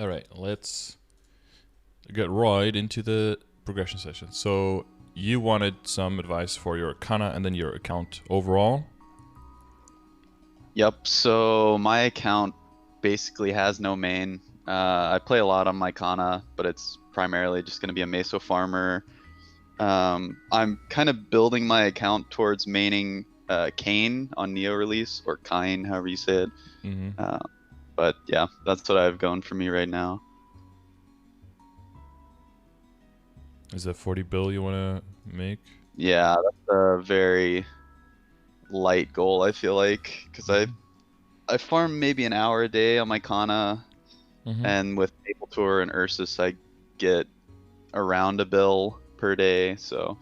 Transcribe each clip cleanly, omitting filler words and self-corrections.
All right, let's get right into the progression session. So you wanted some advice for your Kana and then your account overall. Yep, so my account basically has no main. I play a lot on my Kana, but it's primarily just going to be a Meso farmer. I'm kind of building my account towards maining Kain on Neo release, or Kain, however you say it. Mm-hmm. But yeah, that's what I have going for me right now. Is that 40 bill you want to make? Yeah, that's a very light goal, I feel like, because I farm maybe an hour a day on my Kana, Mm-hmm. and with Maple Tour and Ursus, I get around a bill per day, so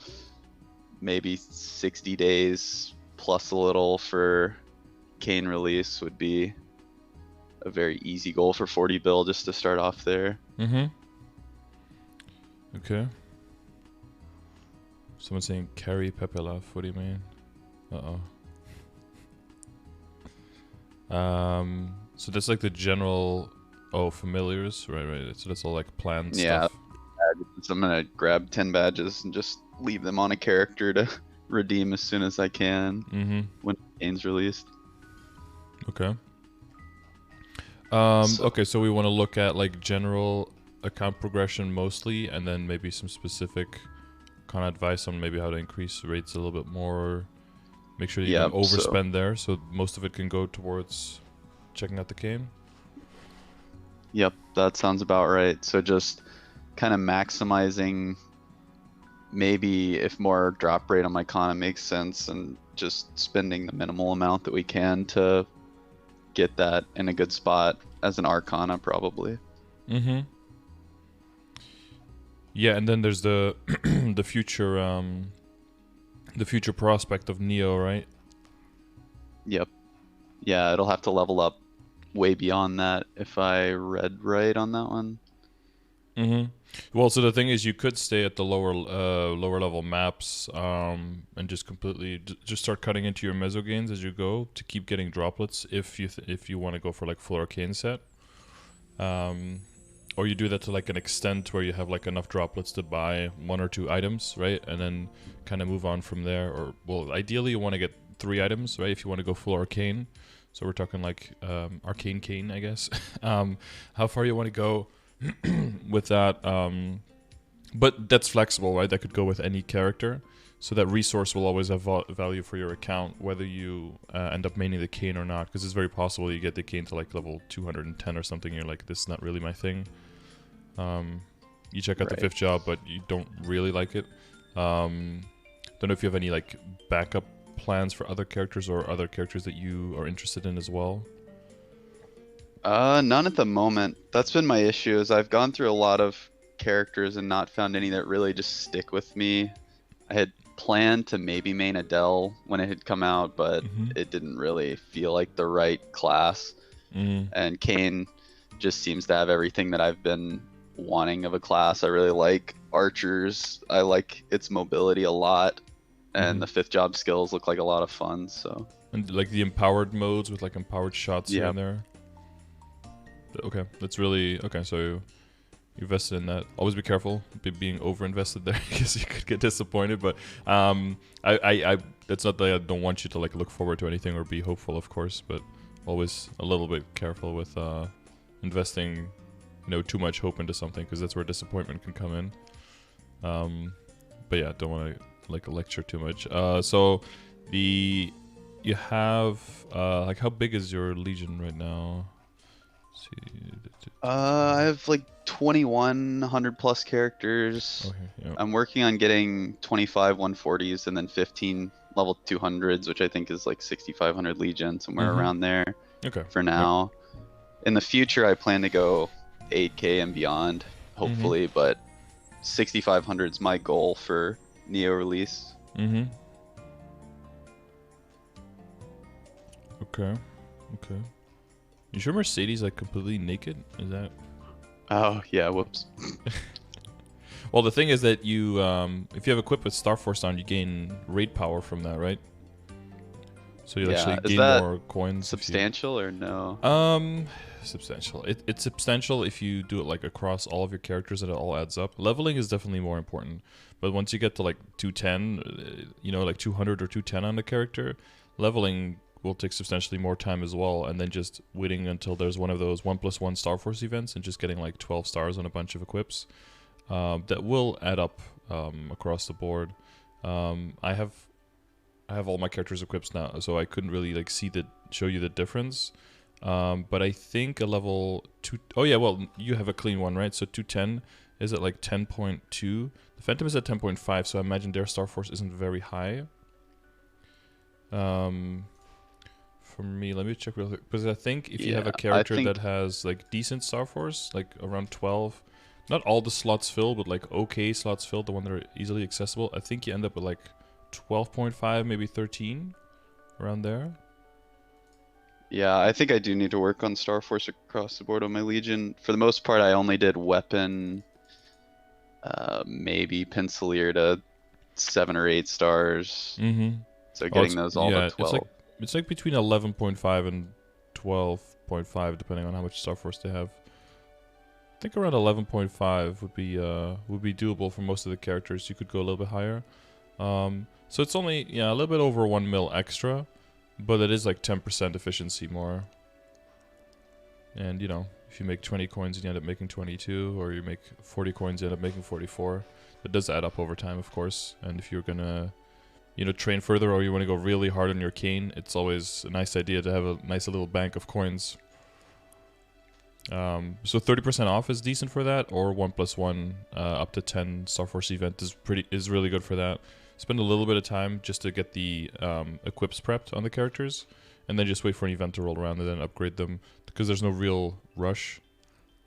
maybe 60 days plus a little for Kain release would be a very easy goal for 40 bill just to start off there. Mm-hmm. Okay. Someone's saying carry Pepela. What do you mean? So that's like the general. Oh, familiars. Right. So that's all like planned Yeah, stuff. so I'm gonna grab 10 badges and just leave them on a character to redeem as soon as I can Mm-hmm. when Kain's released. Okay. So- Okay, so we want to look at like general account progression mostly, and then maybe some specific kind of advice on maybe how to increase rates a little bit more. Make sure you don't overspend there, so most of it can go towards checking out the game. Yep, that sounds about right. So just kind of maximizing, maybe if more drop rate on my Kana makes sense, and just spending the minimal amount that we can to get that in a good spot as an Arcana, probably. Mm-hmm. Yeah, and then there's the the future prospect of Neo, right? Yep. Yeah, it'll have to level up way beyond that if I read right on that one. Mm-hmm. Well, so the thing is, you could stay at the lower level maps, and just completely just start cutting into your meso gains as you go to keep getting droplets if you want to go for like full arcane set. Or you do that to like an extent where you have like enough droplets to buy 1 or 2 items, right? And then kind of move on from there. Or, well, ideally you want to get 3 items, right? If you want to go full arcane. So we're talking like arcane Kain, I guess. How far you want to go with that. But that's flexible, right? That could go with any character. So that resource will always have value for your account, whether you end up maining the Kain or not. Because it's very possible you get the Kain to like level 210 or something. And you're like, this is not really my thing. You check out the 5th job, but you don't really like it. Don't know if you have any like backup plans for other characters or other characters that you are interested in as well. None at the moment. That's been my issue, is I've gone through a lot of characters and not found any that really just stick with me. I had planned to maybe main Adele when it had come out, but it didn't really feel like the right class. And Kain just seems to have everything that I've been wanting of a class. I really like archers. I like its mobility a lot, and the 5th job skills look like a lot of fun. So, and like the empowered modes with like empowered shots here and there. Okay, that's really okay. So you invested in that. Always be careful being over invested there because you could get disappointed. But I that's not that I don't want you to like look forward to anything or be hopeful, of course. But always a little bit careful with investing, too much hope into something, because that's where disappointment can come in. But yeah, don't want to like lecture too much. So you have like, how big is your legion right now? I have like 2,100 plus characters. Okay, yeah. I'm working on getting 25 140s and then 15 level 200s, which I think is like 6,500 legion, somewhere around there. Okay. For now. In the future, I plan to go 8K and beyond, hopefully, but 6,500 is my goal for Neo release. Okay. You sure Mercedes like completely naked? Is that? Oh yeah, whoops. Well, the thing is that you, if you have equipped with Star Force on, you gain raid power from that, right? So you Yeah, actually is gain that more coins if you... substantial or no? Substantial. It's substantial if you do it like across all of your characters and it all adds up. Leveling is definitely more important. But once you get to like 210, you know, like 200 or 210 on the character, leveling will take substantially more time as well. And then just waiting until there's one of those 1+1 Star Force events and just getting like 12 stars on a bunch of equips. That will add up across the board. I have all my characters equipped now, so I couldn't really like show you the difference. But I think a level 2... Oh yeah, well, you have a clean one, right? So 210 is at like 10.2. The Phantom is at 10.5, so I imagine their Star Force isn't very high. For me, let me check real quick. Because I think if you have a character that has like decent Star Force, like around 12, not all the slots filled, but like okay slots filled, the one that are easily accessible, I think you end up with like 12.5, maybe 13, around there. Yeah, I think I do need to work on Star Force across the board on my Legion. For the most part, I only did weapon, maybe Pencilier to 7 or 8 stars. Mm-hmm. So getting those all to 12. It's like between 11.5 and 12.5, depending on how much Star Force they have. I think around 11.5 would be doable for most of the characters. You could go a little bit higher. So it's only a little bit over 1 mil extra. But it is like 10% efficiency more. And, you know, if you make 20 coins and you end up making 22, or you make 40 coins, you end up making 44. It does add up over time, of course. And if you're gonna, you know, train further, or you want to go really hard on your Kain, it's always a nice idea to have a nice little bank of coins. So 30% off is decent for that, or 1+1 up to 10 Star Force event is really good for that. Spend a little bit of time just to get the equips prepped on the characters, and then just wait for an event to roll around and then upgrade them, because there's no real rush.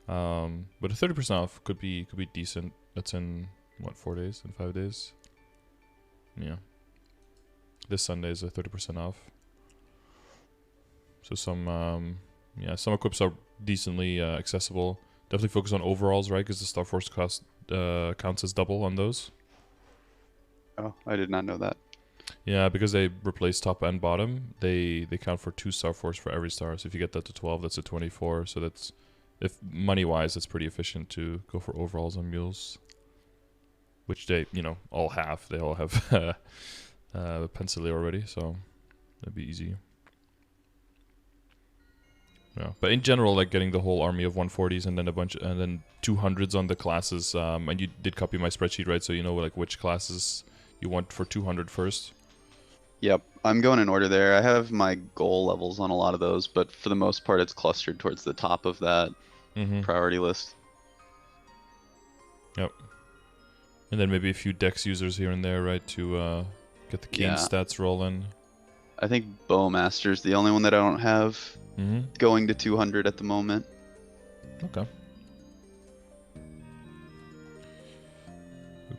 But a 30% off could be decent. That's in what, 4 days? In 5 days? Yeah. This Sunday is a 30% off. So some equips are decently accessible. Definitely focus on overalls, right? Because the Star Force cost counts as double on those. Oh, I did not know that. Yeah, because they replace top and bottom, they count for 2 Star Force for every star. So if you get that to 12, that's a 24. So that's, if money-wise, that's pretty efficient to go for overalls on mules. Which they, you know, all have. They all have Pencilier already, so that'd be easy. Yeah, but in general, like getting the whole army of 140s and then and then 200s on the classes. And you did copy my spreadsheet, right? So you know like which classes you want for 200 first. Yep, I'm going in order there. I have my goal levels on a lot of those, but for the most part, it's clustered towards the top of that priority list. Yep. And then maybe a few Dex users here and there, right, to get the Kain stats rolling. I think Bowmaster's the only one that I don't have going to 200 at the moment. Okay.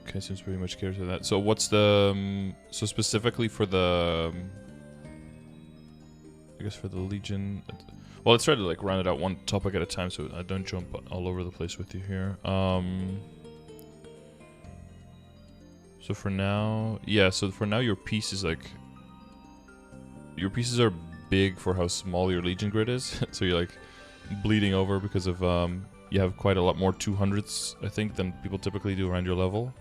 Okay, seems pretty much cares to that. So what's the so specifically for the I guess for the Legion? Well, let's try to like round it out one topic at a time, so I don't jump all over the place with you here. So for now, your piece is like, your pieces are big for how small your Legion grid is. So you're like bleeding over because of you have quite a lot more 200s, I think, than people typically do around your level.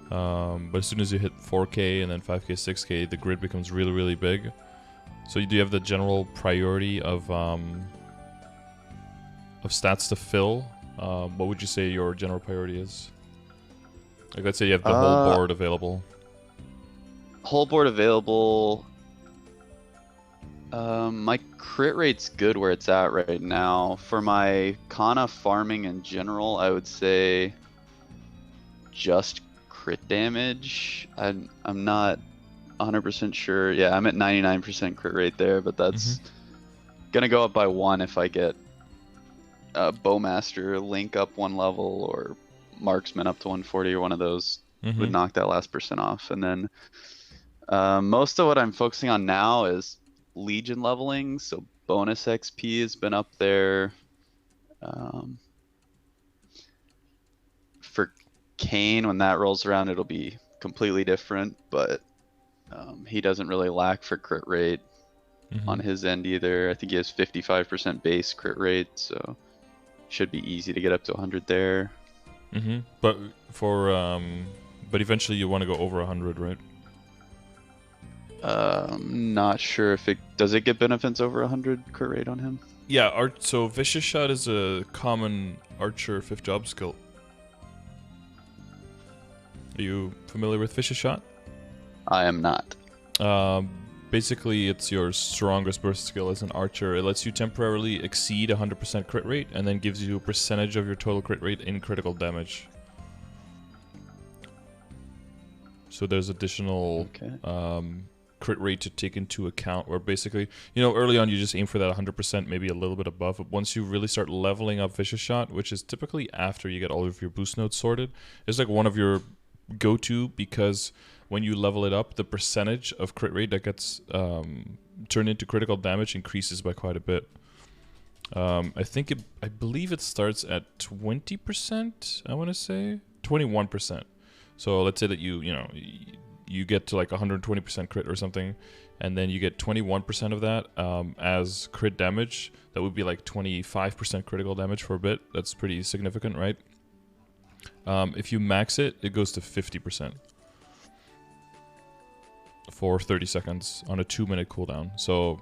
But as soon as you hit 4K and then 5K, 6K, the grid becomes really, really big. So you do have the general priority of stats to fill. What would you say your general priority is? Like, let's say you have the whole board available. Whole board available. My crit rate's good where it's at right now. For my Kana farming in general, I would say just crit damage. I'm not 100% sure. Yeah, I'm at 99% crit rate there, but that's gonna go up by 1 if I get Bowmaster Link up 1 level, or Marksman up to 140, or one of those would knock that last % off. And then most of what I'm focusing on now is Legion leveling, so bonus XP has been up there. For Kain, when that rolls around, it'll be completely different, but He doesn't really lack for crit rate on his end either. I think he has 55% base crit rate, so should be easy to get up to 100 there. But for but eventually you want to go over 100, right? I'm not sure if it does it get benefits over 100 crit rate on him. Yeah, so Vicious Shot is a common archer 5th job skill. Are you familiar with Vicious Shot? I am not. Basically, it's your strongest burst skill as an archer. It lets you temporarily exceed 100% crit rate, and then gives you a percentage of your total crit rate in critical damage. So there's additional crit rate to take into account, where basically, early on you just aim for that 100%, maybe a little bit above, but once you really start leveling up Vicious Shot, which is typically after you get all of your boost nodes sorted, it's like one of your go-to, because when you level it up, the percentage of crit rate that gets turned into critical damage increases by quite a bit. I believe it starts at 20%, I want to say 21%. So let's say that you get to like 120% crit or something, and then you get 21% of that as crit damage. That would be like 25% critical damage for a bit. That's pretty significant, right? If you max it, it goes to 50% for 30 seconds on a 2-minute cooldown. So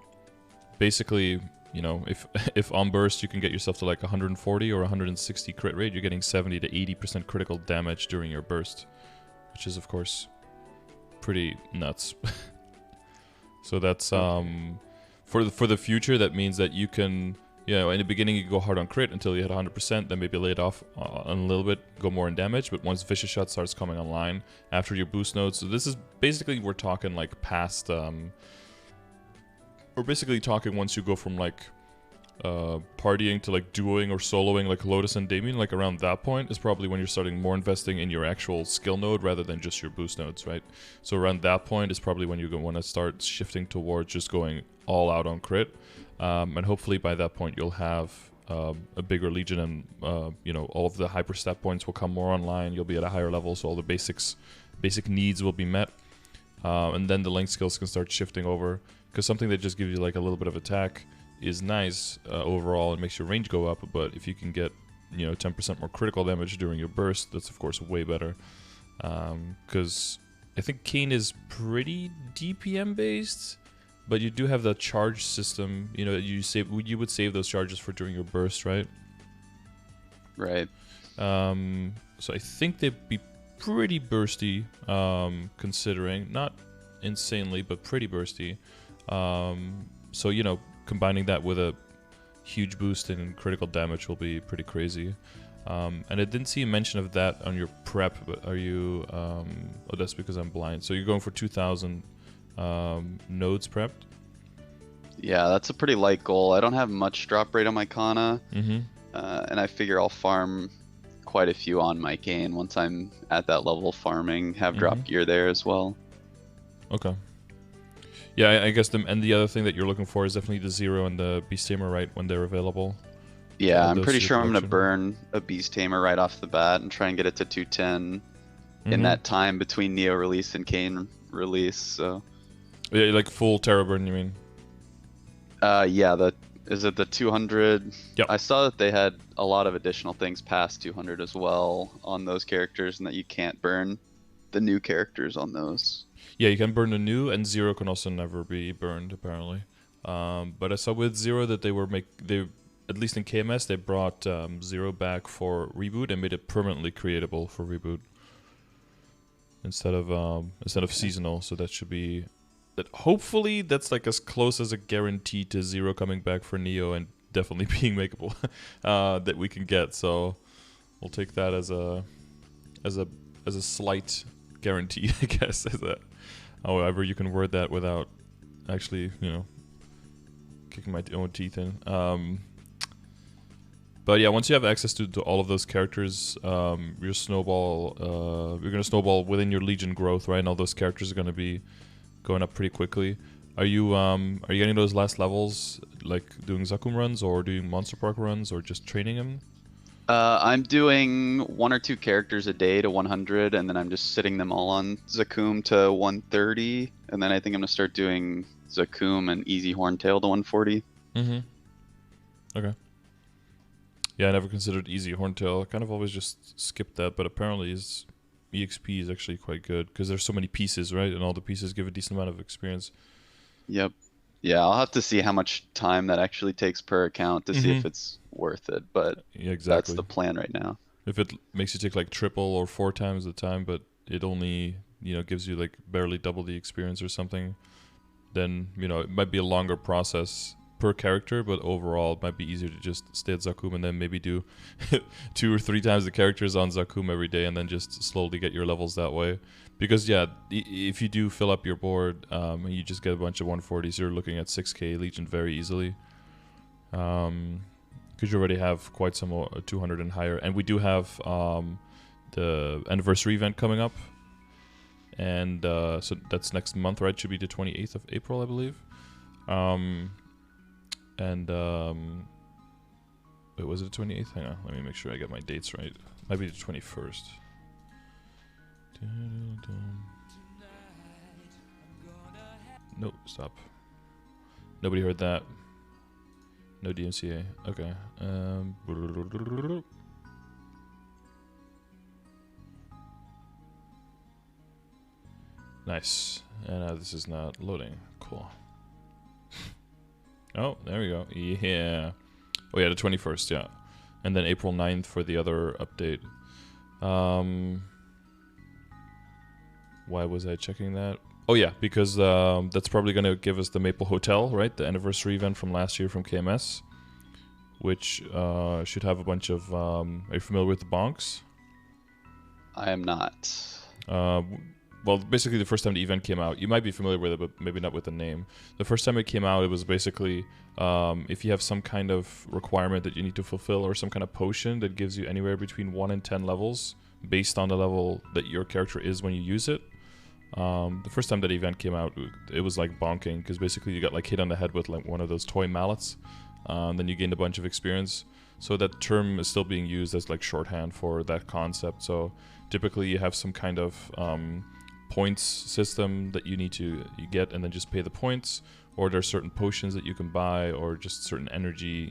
basically, if on burst you can get yourself to like 140 or 160 crit rate, you're getting 70 to 80% critical damage during your burst, which is of course pretty nuts. So that's for the future, that means that you can, in the beginning you go hard on crit until you hit 100%, then maybe lay it off a little bit, go more in damage. But once Vicious Shot starts coming online after your boost nodes, so this is basically, we're talking like past, we're basically talking once you go from like partying to like duoing or soloing like Lotus and Damien, like around that point is probably when you're starting more investing in your actual skill node rather than just your boost nodes, right? So around that point is probably when you're going to want to start shifting towards just going all out on crit. And hopefully by that point you'll have a bigger legion, and all of the hyper stat points will come more online. You'll be at a higher level, so all the basic needs will be met, and then the length skills can start shifting over, because something that just gives you like a little bit of attack is nice overall and makes your range go up. But if you can get 10% more critical damage during your burst, that's of course way better, because I think Kain is pretty DPM based. But you do have the charge system, you would save those charges for during your burst, right? Right. So I think they'd be pretty bursty, considering, not insanely, but pretty bursty. So, combining that with a huge boost in critical damage will be pretty crazy. And I didn't see a mention of that on your prep, but are you, oh, that's because I'm blind. So you're going for 2,000 nodes prepped? Yeah, that's a pretty light goal. I don't have much drop rate on my Kana, and I figure I'll farm quite a few on my Kain once I'm at that level farming, have drop gear there as well. Okay. Yeah, I guess the other thing that you're looking for is definitely the Zero and the Beast Tamer, right, when they're available. Yeah, I'm pretty sure I'm going to burn a Beast Tamer right off the bat and try and get it to 210 in that time between Neo release and Kain release. So, yeah, like full Terra burn, you mean? Yeah, is it the 200? Yep. I saw that they had a lot of additional things past 200 as well on those characters, and that you can't burn the new characters on those. Yeah, you can burn the new, and Zero can also never be burned apparently. But I saw with Zero that they at least in KMS they brought Zero back for reboot and made it permanently creatable for reboot instead of seasonal. So that should be that. Hopefully that's like as close as a guarantee to Zero coming back for Neo and definitely being makeable that we can get. So we'll take that as a slight guarantee, I guess. However you can word that without actually, kicking my own teeth in. But yeah, once you have access to all of those characters, your snowball, you're gonna snowball within your Legion growth, right? And all those characters are gonna be going up pretty quickly. Are you getting those last levels, like doing Zakum runs or doing Monster Park runs or just training them? I'm doing 1 or 2 characters a day to 100, and then I'm just sitting them all on Zakum to 130, and then I think I'm gonna start doing Zakum and Easy Horntail to 140. Okay. Yeah, I never considered Easy Horntail. I kind of always just skipped that, but apparently his EXP is actually quite good because there's so many pieces, right? And all the pieces give a decent amount of experience. Yep. Yeah, I'll have to see how much time that actually takes per account to see if it's worth it, but yeah, exactly. That's the plan right now. If it makes you take like triple or 4 times the time, but it only, gives you like barely double the experience or something, then, it might be a longer process per character, but overall it might be easier to just stay at Zakum and then maybe do 2 or 3 times the characters on Zakum every day and then just slowly get your levels that way. Because yeah, if you do fill up your board and you just get a bunch of 140s, you're looking at 6k Legion very easily. Because you already have quite some 200 and higher. And we do have the anniversary event coming up. And so that's next month, right? Should be the 28th of April, I believe. Wait, was it the 28th? Hang on, let me make sure I get my dates right. Might be the 21st. No, stop. Nobody heard that. No DMCA. Okay. Nice. And this is not loading. Cool. Oh, there we go. Yeah. Oh yeah, the 21st, yeah. And then April 9th for the other update. Why was I checking that? Oh yeah, because that's probably going to give us the Maple Hotel, right? The anniversary event from last year from KMS. Which should have a bunch of... are you familiar with the bonks? I am not. Well, basically the first time the event came out, you might be familiar with it, but maybe not with the name. The first time it came out, it was basically if you have some kind of requirement that you need to fulfill or some kind of potion that gives you anywhere between 1 and 10 levels based on the level that your character is when you use it. The first time that event came out, it was like bonking because basically you got like hit on the head with like one of those toy mallets. Then you gained a bunch of experience. So that term is still being used as like shorthand for that concept. So typically you have some kind of points system that you get and then just pay the points, or there's certain potions that you can buy, or just certain energy,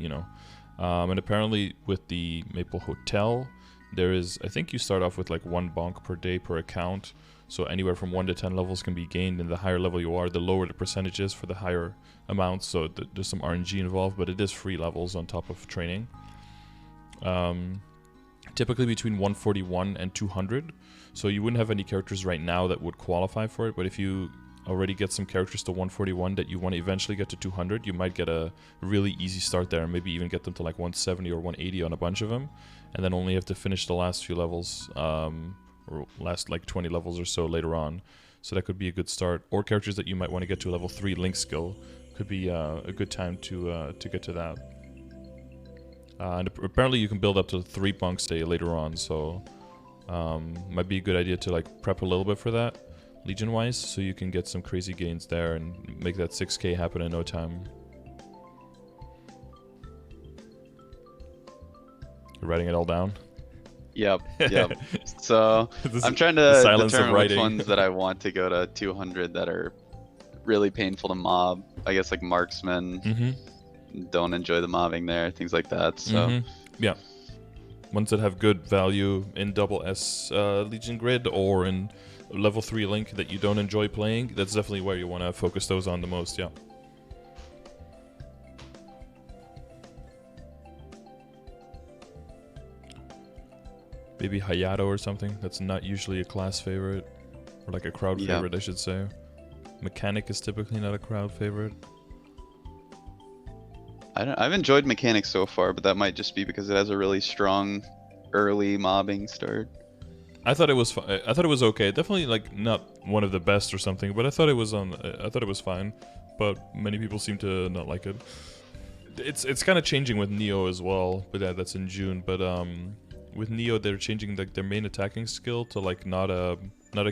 and apparently with the Maple Hotel there is, I think you start off with like 1 bonk per day per account, so anywhere from 1 to 10 levels can be gained, and the higher level you are, the lower the percentage is for the higher amounts, so there's some RNG involved, but it is free levels on top of training. Typically between 141 and 200. So you wouldn't have any characters right now that would qualify for it, but if you already get some characters to 141 that you want to eventually get to 200, you might get a really easy start there and maybe even get them to like 170 or 180 on a bunch of them, and then only have to finish the last few levels, or last like 20 levels or so later on. So that could be a good start. Or characters that you might want to get to a level 3 link skill could be a good time to get to that. And apparently you can build up to 3 bunks day later on, so might be a good idea to like prep a little bit for that, Legion wise, so you can get some crazy gains there and make that 6k happen in no time. You're writing it all down? Yep. So I'm trying to determine which ones that I want to go to 200 that are really painful to mob. I guess like marksman. Don't enjoy the mobbing there, things like that. So yeah, ones that have good value in double S Legion grid or in level 3 link that you don't enjoy playing, that's definitely where you want to focus those on the most. Yeah. Maybe Hayato or something. That's not usually a class favorite, or like a crowd favorite, I should say. Mechanic is typically not a crowd favorite. I've enjoyed Mechanic so far, but that might just be because it has a really strong early mobbing start. I thought it was I thought it was okay. Definitely like not one of the best or something, but I thought it was fine. But many people seem to not like it. It's kind of changing with Neo as well, but that's in June. But with Neo, they're changing like their main attacking skill to like not a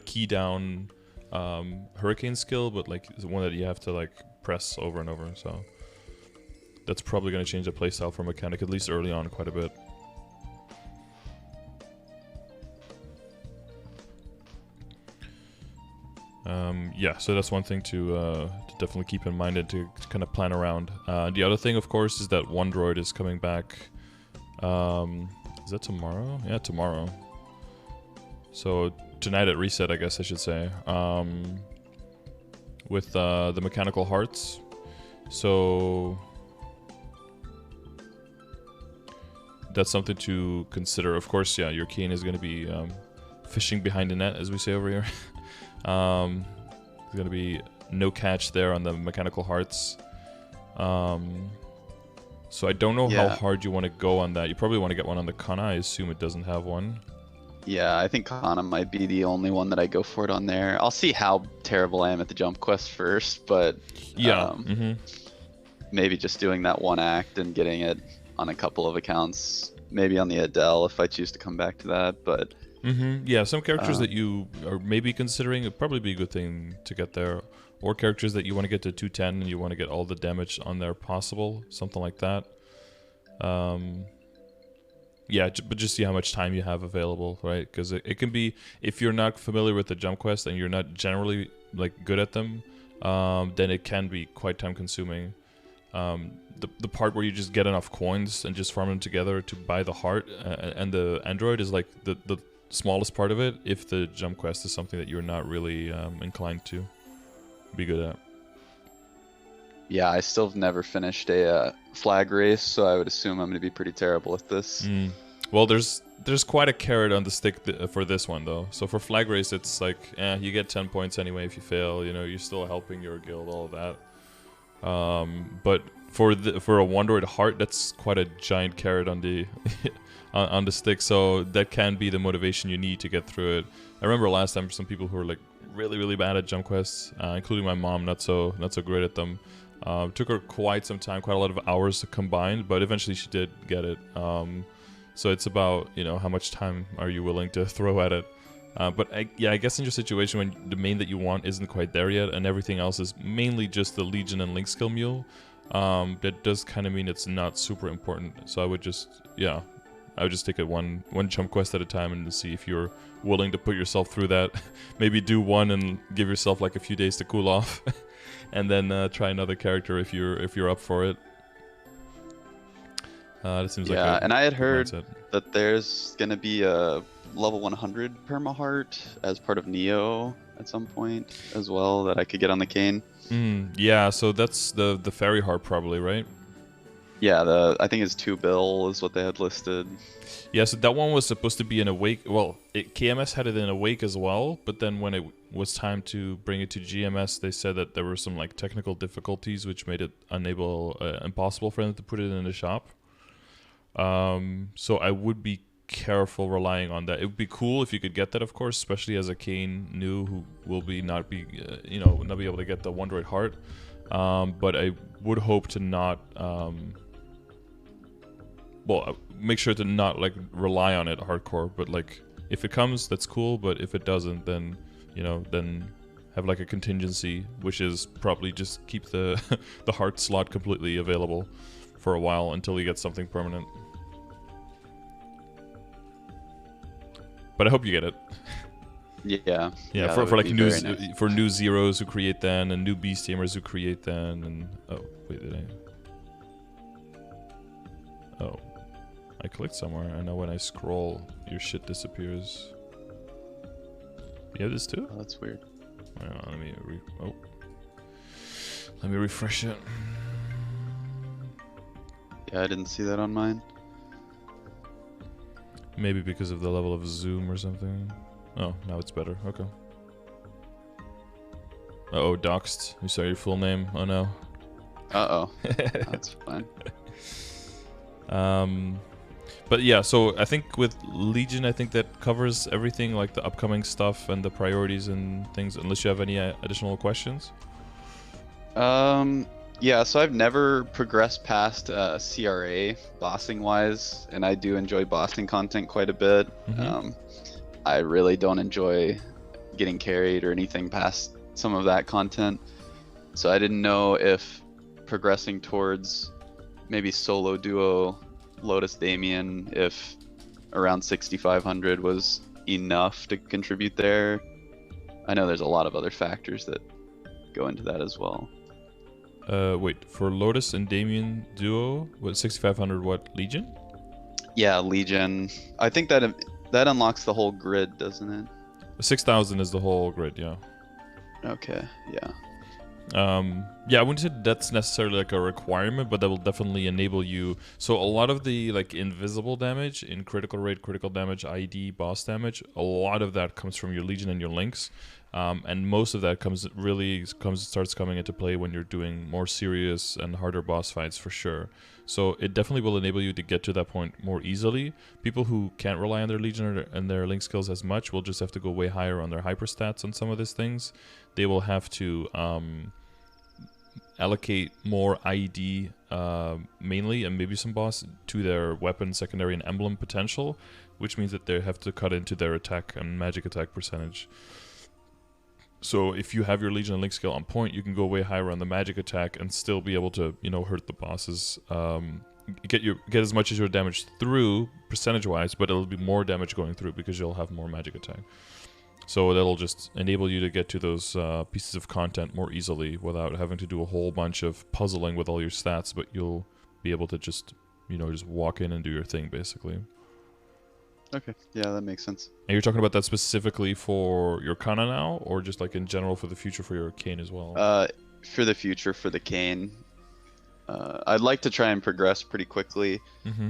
key down hurricane skill, but like one that you have to like press over and over. So that's probably going to change the playstyle for Mechanic, at least early on, quite a bit. Yeah, so that's one thing to definitely keep in mind and to kind of plan around. The other thing, of course, is that one droid is coming back. Is that tomorrow? Yeah, tomorrow. So tonight at reset, I guess I should say. With the mechanical hearts. So that's something to consider. Of course, yeah, your Kain is going to be fishing behind the net, as we say over here. There's going to be no catch there on the mechanical hearts. So I don't know how hard you want to go on that. You probably want to get one on the Kana. I assume it doesn't have one. Yeah, I think Kana might be the only one that I go for it on there. I'll see how terrible I am at the jump quest first, but yeah, maybe just doing that one act and getting it on a couple of accounts. Maybe on the Adele if I choose to come back to that, but... Yeah, some characters that you are maybe considering, it'd probably be a good thing to get there. Or characters that you want to get to 210 and you want to get all the damage on there possible, something like that. Yeah, but just see how much time you have available, right? Because it can be, if you're not familiar with the jump quest and you're not generally like good at them, then it can be quite time consuming. The part where you just get enough coins and just farm them together to buy the heart and the android is like the smallest part of it, if the jump quest is something that you're not really inclined to be good at. Yeah, I still have never finished a flag race, so I would assume I'm going to be pretty terrible at this. Well, there's quite a carrot on the stick for this one, though. So for flag race, it's like, you get 10 points anyway if you fail. You know, you're still helping your guild, all of that. But for a one droid heart, that's quite a giant carrot on the on the stick. So that can be the motivation you need to get through it. I remember last time some people who were like really bad at jump quests, including my mom, not so great at them. Took her quite some time, quite a lot of hours to combine, but eventually she did get it. So it's about, you know, how much time are you willing to throw at it. But I guess in your situation when the main that you want isn't quite there yet and everything else is mainly just the Legion and Link skill mule, that does kind of mean it's not super important. So I would just take it one jump quest at a time and see if you're willing to put yourself through that. Maybe do one and give yourself like a few days to cool off. And then try another character if you're up for it. That seems like and I had heard mindset. that there's gonna be a level 100 perma heart as part of Neo at some point as well that I could get on the Kain. Yeah, so that's the fairy heart probably, right? Yeah, I think it's 2 bill is what they had listed. Yeah, so that one was supposed to be in Awake. Well, KMS had it in Awake as well, but then when it was time to bring it to GMS, they said that there were some like technical difficulties which made it impossible for them to put it in the shop. So I would be careful relying on that. It would be cool if you could get that, of course, especially as a Kain new who will not be able to get the one droid heart. But I would hope to not. Make sure to not like rely on it hardcore, but like if it comes, that's cool, but if it doesn't, then have like a contingency, which is probably just keep the the heart slot completely available for a while until you get something permanent. But I hope you get it. Yeah, for like nice. For new zeros who create then and new beast tamers who create then and I clicked somewhere. I know when I scroll, your shit disappears. You have this too? Oh, that's weird. Let me refresh it. Yeah, I didn't see that on mine. Maybe because of the level of zoom or something. Oh, now it's better. Okay. Uh-oh, doxed. You saw your full name. Oh no. Uh-oh. That's fine. But yeah, so I think with Legion, I think that covers everything, like the upcoming stuff and the priorities and things, unless you have any additional questions. Yeah, so I've never progressed past CRA bossing-wise, and I do enjoy bossing content quite a bit. I really don't enjoy getting carried or anything past some of that content. So I didn't know if progressing towards maybe solo duo Lotus Damien, if around 6,500 was enough to contribute there. I know there's a lot of other factors that go into that as well. Wait, for Lotus and Damien duo, what 6500? What Legion? Yeah, Legion. I think that unlocks the whole grid, doesn't it? 6000 is the whole grid, yeah. Okay, yeah. Yeah, I wouldn't say that's necessarily like a requirement, but that will definitely enable you. So a lot of the like invisible damage in critical rate, critical damage, ID, boss damage, a lot of that comes from your Legion and your Links. And most of that starts coming into play when you're doing more serious and harder boss fights for sure. So it definitely will enable you to get to that point more easily. People who can't rely on their Legion and their Link skills as much will just have to go way higher on their hyper stats on some of these things. They will have to allocate more ID mainly, and maybe some boss, to their weapon, secondary, and emblem potential, which means that they have to cut into their attack and magic attack percentage. So if you have your Legion and Link skill on point, you can go way higher on the magic attack and still be able to, hurt the bosses. Get as much as your damage through percentage-wise, but it'll be more damage going through because you'll have more magic attack. So that'll just enable you to get to those pieces of content more easily without having to do a whole bunch of puzzling with all your stats, but you'll be able to just walk in and do your thing, basically. Okay, yeah, that makes sense. And you're talking about that specifically for your Kana now, or just like in general for the future for your Kain as well? For the future for the Kain. I'd like to try and progress pretty quickly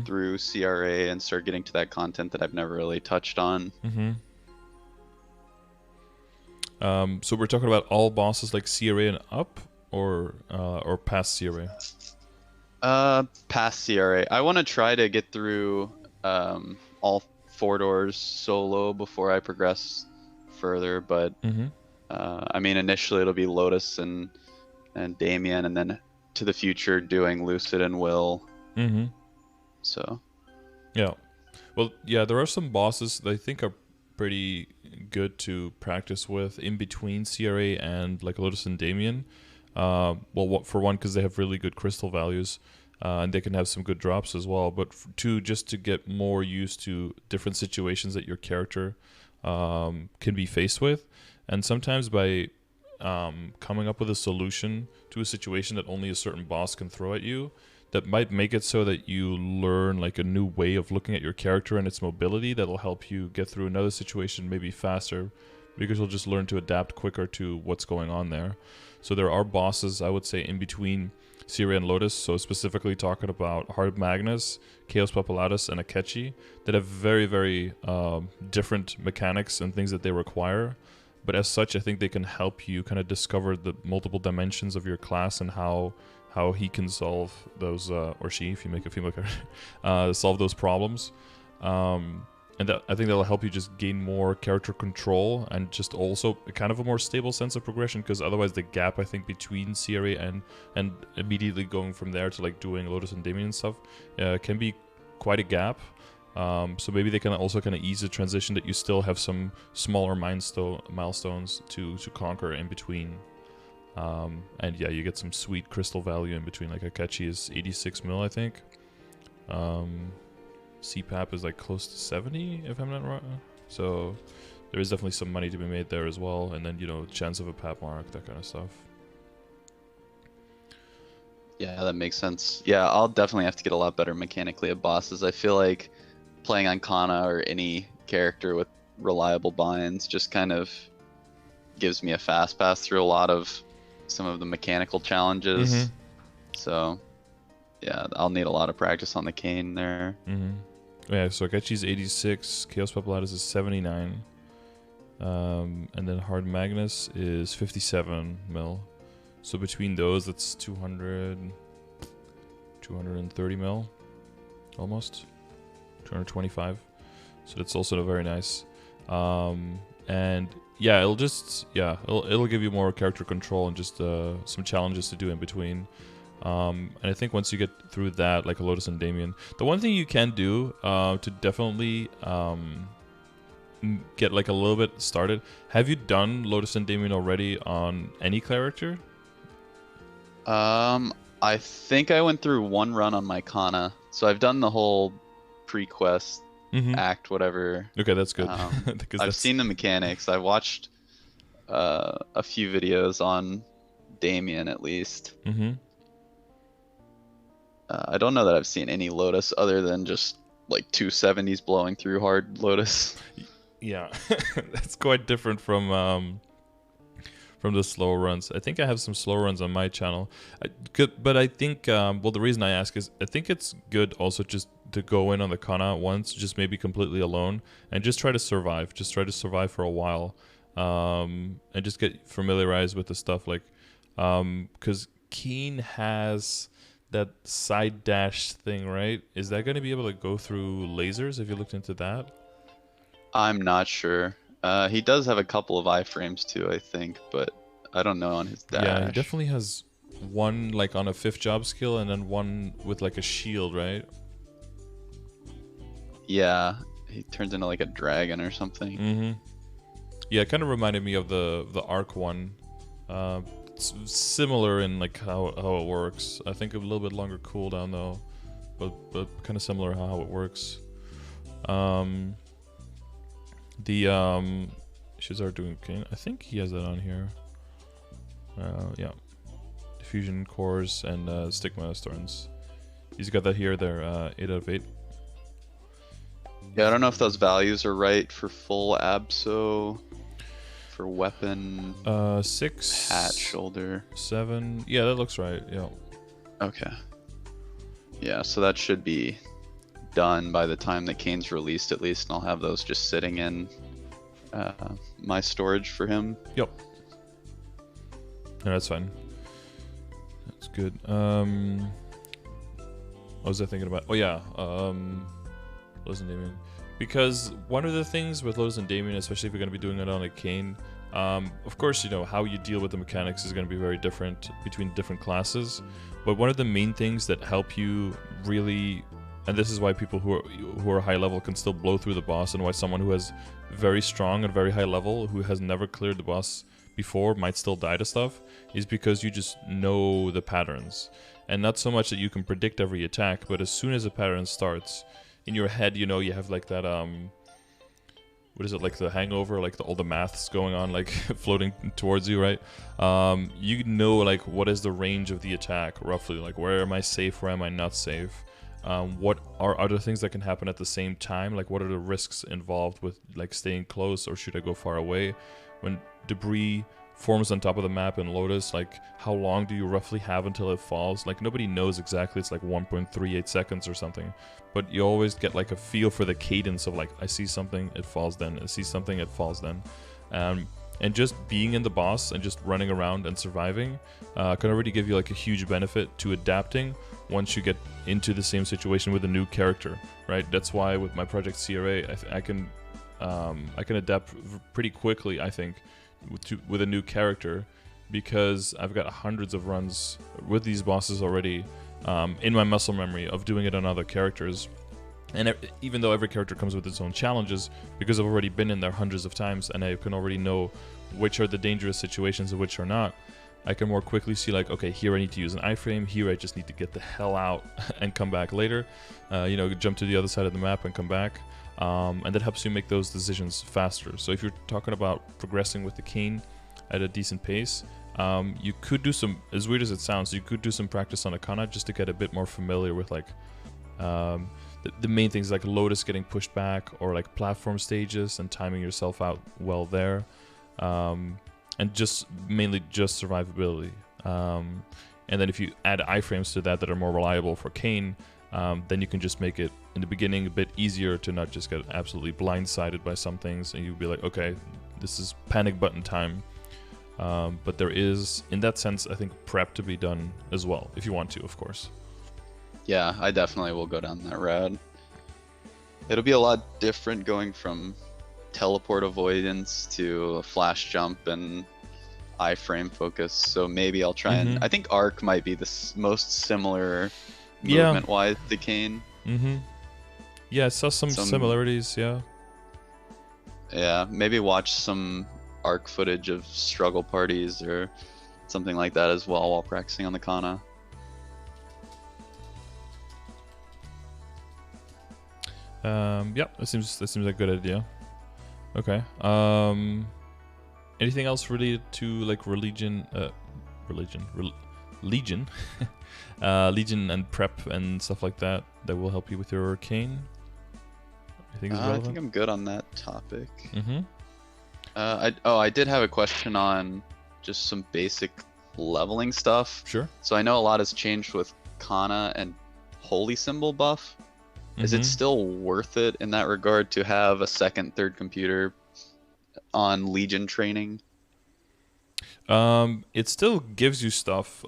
through CRA and start getting to that content that I've never really touched on. So we're talking about all bosses like CRA and up, or past CRA? Past CRA. I want to try to get through all 4 doors solo before I progress further, but I mean, initially it'll be Lotus and Damien, and then to the future doing Lucid and Will. So yeah, well, yeah, there are some bosses that I think are pretty good to practice with in between CRA and like Lotus and Damien. Well, for one, because they have really good crystal values, and they can have some good drops as well. But two, just to get more used to different situations that your character can be faced with, and sometimes by coming up with a solution to a situation that only a certain boss can throw at you, that might make it so that you learn like a new way of looking at your character and its mobility that'll help you get through another situation maybe faster, because you'll just learn to adapt quicker to what's going on there. So there are bosses, I would say, in between Syria and Lotus, so specifically talking about Hard Magnus, Chaos Papulatus, and Akechi, that have very, very different mechanics and things that they require. But as such, I think they can help you kind of discover the multiple dimensions of your class and how he can solve those, or she, if you make a female character, solve those problems. And I think that'll help you just gain more character control and just also kind of a more stable sense of progression, because otherwise the gap, I think, between CRA and immediately going from there to like doing Lotus and Damien and stuff can be quite a gap. So maybe they can also kind of ease the transition, that you still have some smaller milestones to conquer in between. And yeah, you get some sweet crystal value in between. Like Akechi is 86 mil, I think. CPAP is like close to 70, if I'm not wrong. So there is definitely some money to be made there as well. And then, chance of a PAP mark, that kind of stuff. Yeah, that makes sense. Yeah, I'll definitely have to get a lot better mechanically at bosses. I feel like playing on Kana or any character with reliable binds just kind of gives me a fast pass through a lot of some of the mechanical challenges. So yeah, I'll need a lot of practice on the Kain there. Yeah, so Akechi's 86, Chaos Papulatus is 79, and then Hard Magnus is 57 mil. So between those, that's 230 mil, almost 225. So that's also very nice. And yeah, it'll give you more character control and just some challenges to do in between. And I think once you get through that, like a Lotus and Damien, the one thing you can do to definitely get like a little bit started. Have you done Lotus and Damien already on any character? I think I went through one run on my Kana, so I've done the whole pre-quest act, whatever. Okay, that's good. I've seen the mechanics. I watched a few videos on Damien at least. Mm-hmm. I don't know that I've seen any Lotus other than just like 270s blowing through hard Lotus. Yeah, that's quite different from the slow runs. I think I have some slow runs on my channel. But I think, well, the reason I ask is I think it's good also just to go in on the Kana once, just maybe completely alone, and just try to survive. Just try to survive for a while, and just get familiarized with the stuff. Like, because Kain has that side dash thing, right? Is that going to be able to go through lasers? Have you looked into that? I'm not sure. He does have a couple of iframes too, I think, but I don't know on his dash. Yeah, he definitely has one like on a 5th job skill and then one with like a shield, right? Yeah, he turns into like a dragon or something. Mm-hmm. Yeah, it kind of reminded me of the Arc one. It's similar in like how it works. I think a little bit longer cooldown though, but kind of similar how it works. The Shazar doing Kain. I think he has that on here. Yeah, diffusion cores and stigma storms. He's got that here. They're 8 out of 8. Yeah, I don't know if those values are right for full abso, for weapon, 6, hat, shoulder. 7. Yeah, that looks right. Yeah. Okay. Yeah, so that should be done by the time that Kane's released at least, and I'll have those just sitting in my storage for him. Yep. No, that's fine. That's good. What was I thinking about? Oh yeah, Lotus and Damien. Because one of the things with Lotus and Damien, especially if you're going to be doing it on a Kain, of course, you know, how you deal with the mechanics is going to be very different between different classes. But one of the main things that help you really, and this is why people who are high level can still blow through the boss, and why someone who has very strong and very high level, who has never cleared the boss before, might still die to stuff, is because you just know the patterns. And not so much that you can predict every attack, but as soon as a pattern starts, in your head, you know, you have like that, what is it, like the hangover, like all the maths going on, like floating towards you, right? You know, like, what is the range of the attack, roughly? Like, where am I safe, where am I not safe? What are other things that can happen at the same time? Like, what are the risks involved with, like, staying close, or should I go far away? When debris forms on top of the map in Lotus, like, how long do you roughly have until it falls? Like, nobody knows exactly. It's like 1.38 seconds or something. But you always get, like, a feel for the cadence of, like, I see something, it falls then. I see something, it falls then. And just being in the boss and just running around and surviving can already give you, like, a huge benefit to adapting once you get into the same situation with a new character, right? That's why with my project CRA, I can adapt pretty quickly, I think, with a new character, because I've got hundreds of runs with these bosses already in my muscle memory of doing it on other characters. And even though every character comes with its own challenges, because I've already been in there hundreds of times and I can already know which are the dangerous situations and which are not, I can more quickly see, like, okay, here I need to use an iframe, here I just need to get the hell out and come back later, you know, jump to the other side of the map and come back. And that helps you make those decisions faster. So if you're talking about progressing with the Kain at a decent pace, you could do some, as weird as it sounds, you could do some practice on Akana just to get a bit more familiar with, like, the main things, like Lotus getting pushed back, or like platform stages and timing yourself out well there, and just mainly just survivability. And then if you add iframes to that are more reliable for Kain, then you can just make it in the beginning a bit easier to not just get absolutely blindsided by some things, and you'll be like, okay, this is panic button time. But there is, in that sense, I think, prep to be done as well, if you want to, of course. Yeah, I definitely will go down that route. It'll be a lot different going from teleport avoidance to a flash jump and iframe focus, so maybe I'll try and... I think Arc might be the most similar movement-wise to Kain. Yeah, I saw some similarities, yeah. Yeah, maybe watch some Arc footage of struggle parties or something like that as well while practicing on the Kana. Yeah, that seems like a good idea. Okay. Anything else related to like Legion, Legion and prep and stuff like that will help you with your Kain? I think is relevant. I think I'm good on that topic. Mm-hmm. I did have a question on just some basic leveling stuff. Sure. So I know a lot has changed with Kana and Holy Symbol buff. Is it still worth it in that regard to have a second, third computer on Legion training? It still gives you stuff.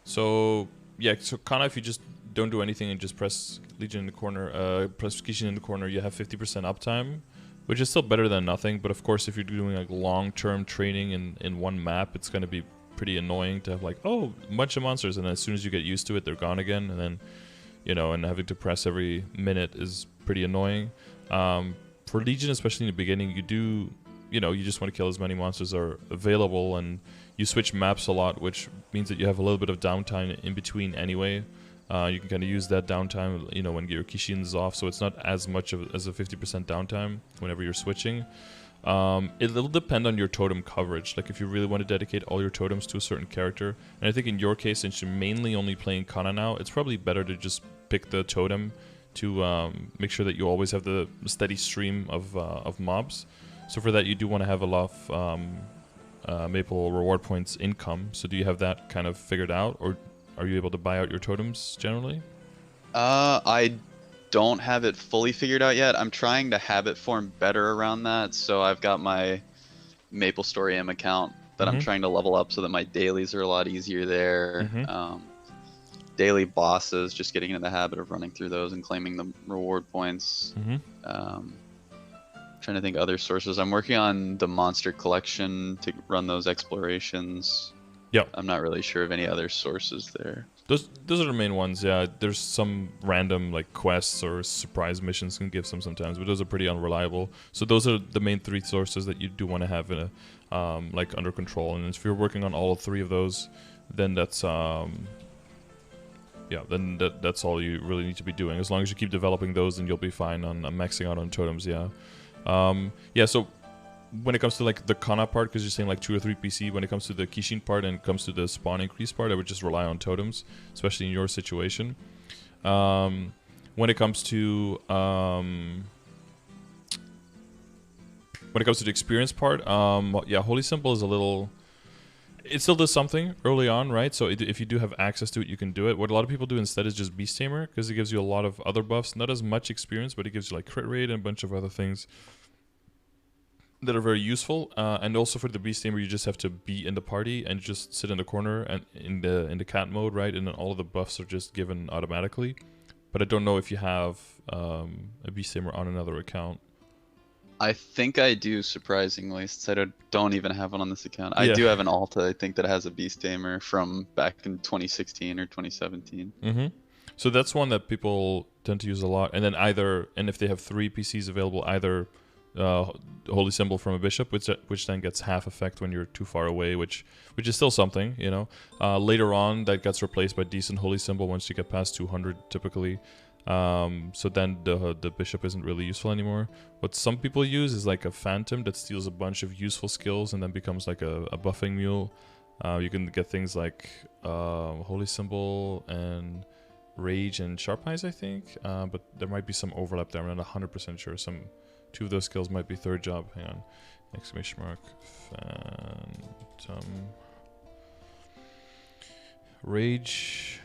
So yeah, so Kana, if you just don't do anything and just press Legion in the corner, press Kishin in the corner, you have 50% uptime, which is still better than nothing. But of course, if you're doing like long-term training in one map, it's going to be pretty annoying to have like, oh, a bunch of monsters, and then as soon as you get used to it, they're gone again, and then, you know, and having to press every minute is pretty annoying. For Legion, especially in the beginning, you just want to kill as many monsters as are available, and you switch maps a lot, which means that you have a little bit of downtime in between anyway. You can kind of use that downtime, you know, when your Kishin is off, so it's not as much as a 50% downtime whenever you're switching. It'll depend on your totem coverage, like if you really want to dedicate all your totems to a certain character. And I think in your case, since you're mainly only playing Kana now, it's probably better to just pick the totem to make sure that you always have the steady stream of mobs. So for that, you do want to have a lot of Maple reward points income. So do you have that kind of figured out, or are you able to buy out your totems generally? I don't have it fully figured out yet. I'm trying to habit form better around that. So I've got my MapleStory M account that I'm trying to level up so that my dailies are a lot easier there. Daily bosses, just getting into the habit of running through those and claiming the reward points. Trying to think other sources. I'm working on the monster collection to run those explorations. Yeah. I'm not really sure of any other sources there. Those are the main ones, yeah. There's some random like quests or surprise missions can give some sometimes, but those are pretty unreliable. So those are the main three sources that you do want to have in a like under control. And if you're working on all three of those, then that's that's all you really need to be doing. As long as you keep developing those, then you'll be fine on maxing out on totems, yeah. So when it comes to like the Kana part, because you're saying like 2 or 3 PC, when it comes to the Kishin part and it comes to the spawn increase part, I would just rely on totems, especially in your situation. When it comes to the experience part, Holy Symbol is a little... It still does something early on, right? So if you do have access to it, you can do it. What a lot of people do instead is just Beast Tamer, because it gives you a lot of other buffs. Not as much experience, but it gives you like crit rate and a bunch of other things that are very useful. And also for the Beast Tamer, you just have to be in the party and just sit in the corner and in the cat mode, right? And then all of the buffs are just given automatically. But I don't know if you have a Beast Tamer on another account. I think I do, surprisingly, since I don't even have one on this account. I do have an Alta, I think, that has a Beast Tamer from back in 2016 or 2017. So that's one that people tend to use a lot. And then if they have 3 PCs available, either Holy Symbol from a Bishop, which then gets half effect when you're too far away, which is still something, you know. Later on, that gets replaced by decent Holy Symbol once you get past 200, typically. So then the Bishop isn't really useful anymore. What some people use is like a Phantom that steals a bunch of useful skills and then becomes like a buffing mule. You can get things like Holy Symbol and Rage and Sharp Eyes, I think. But there might be some overlap there. I'm not 100% sure. 2 of those skills might be third job. Hang on. Exclamation mark. Phantom. Rage.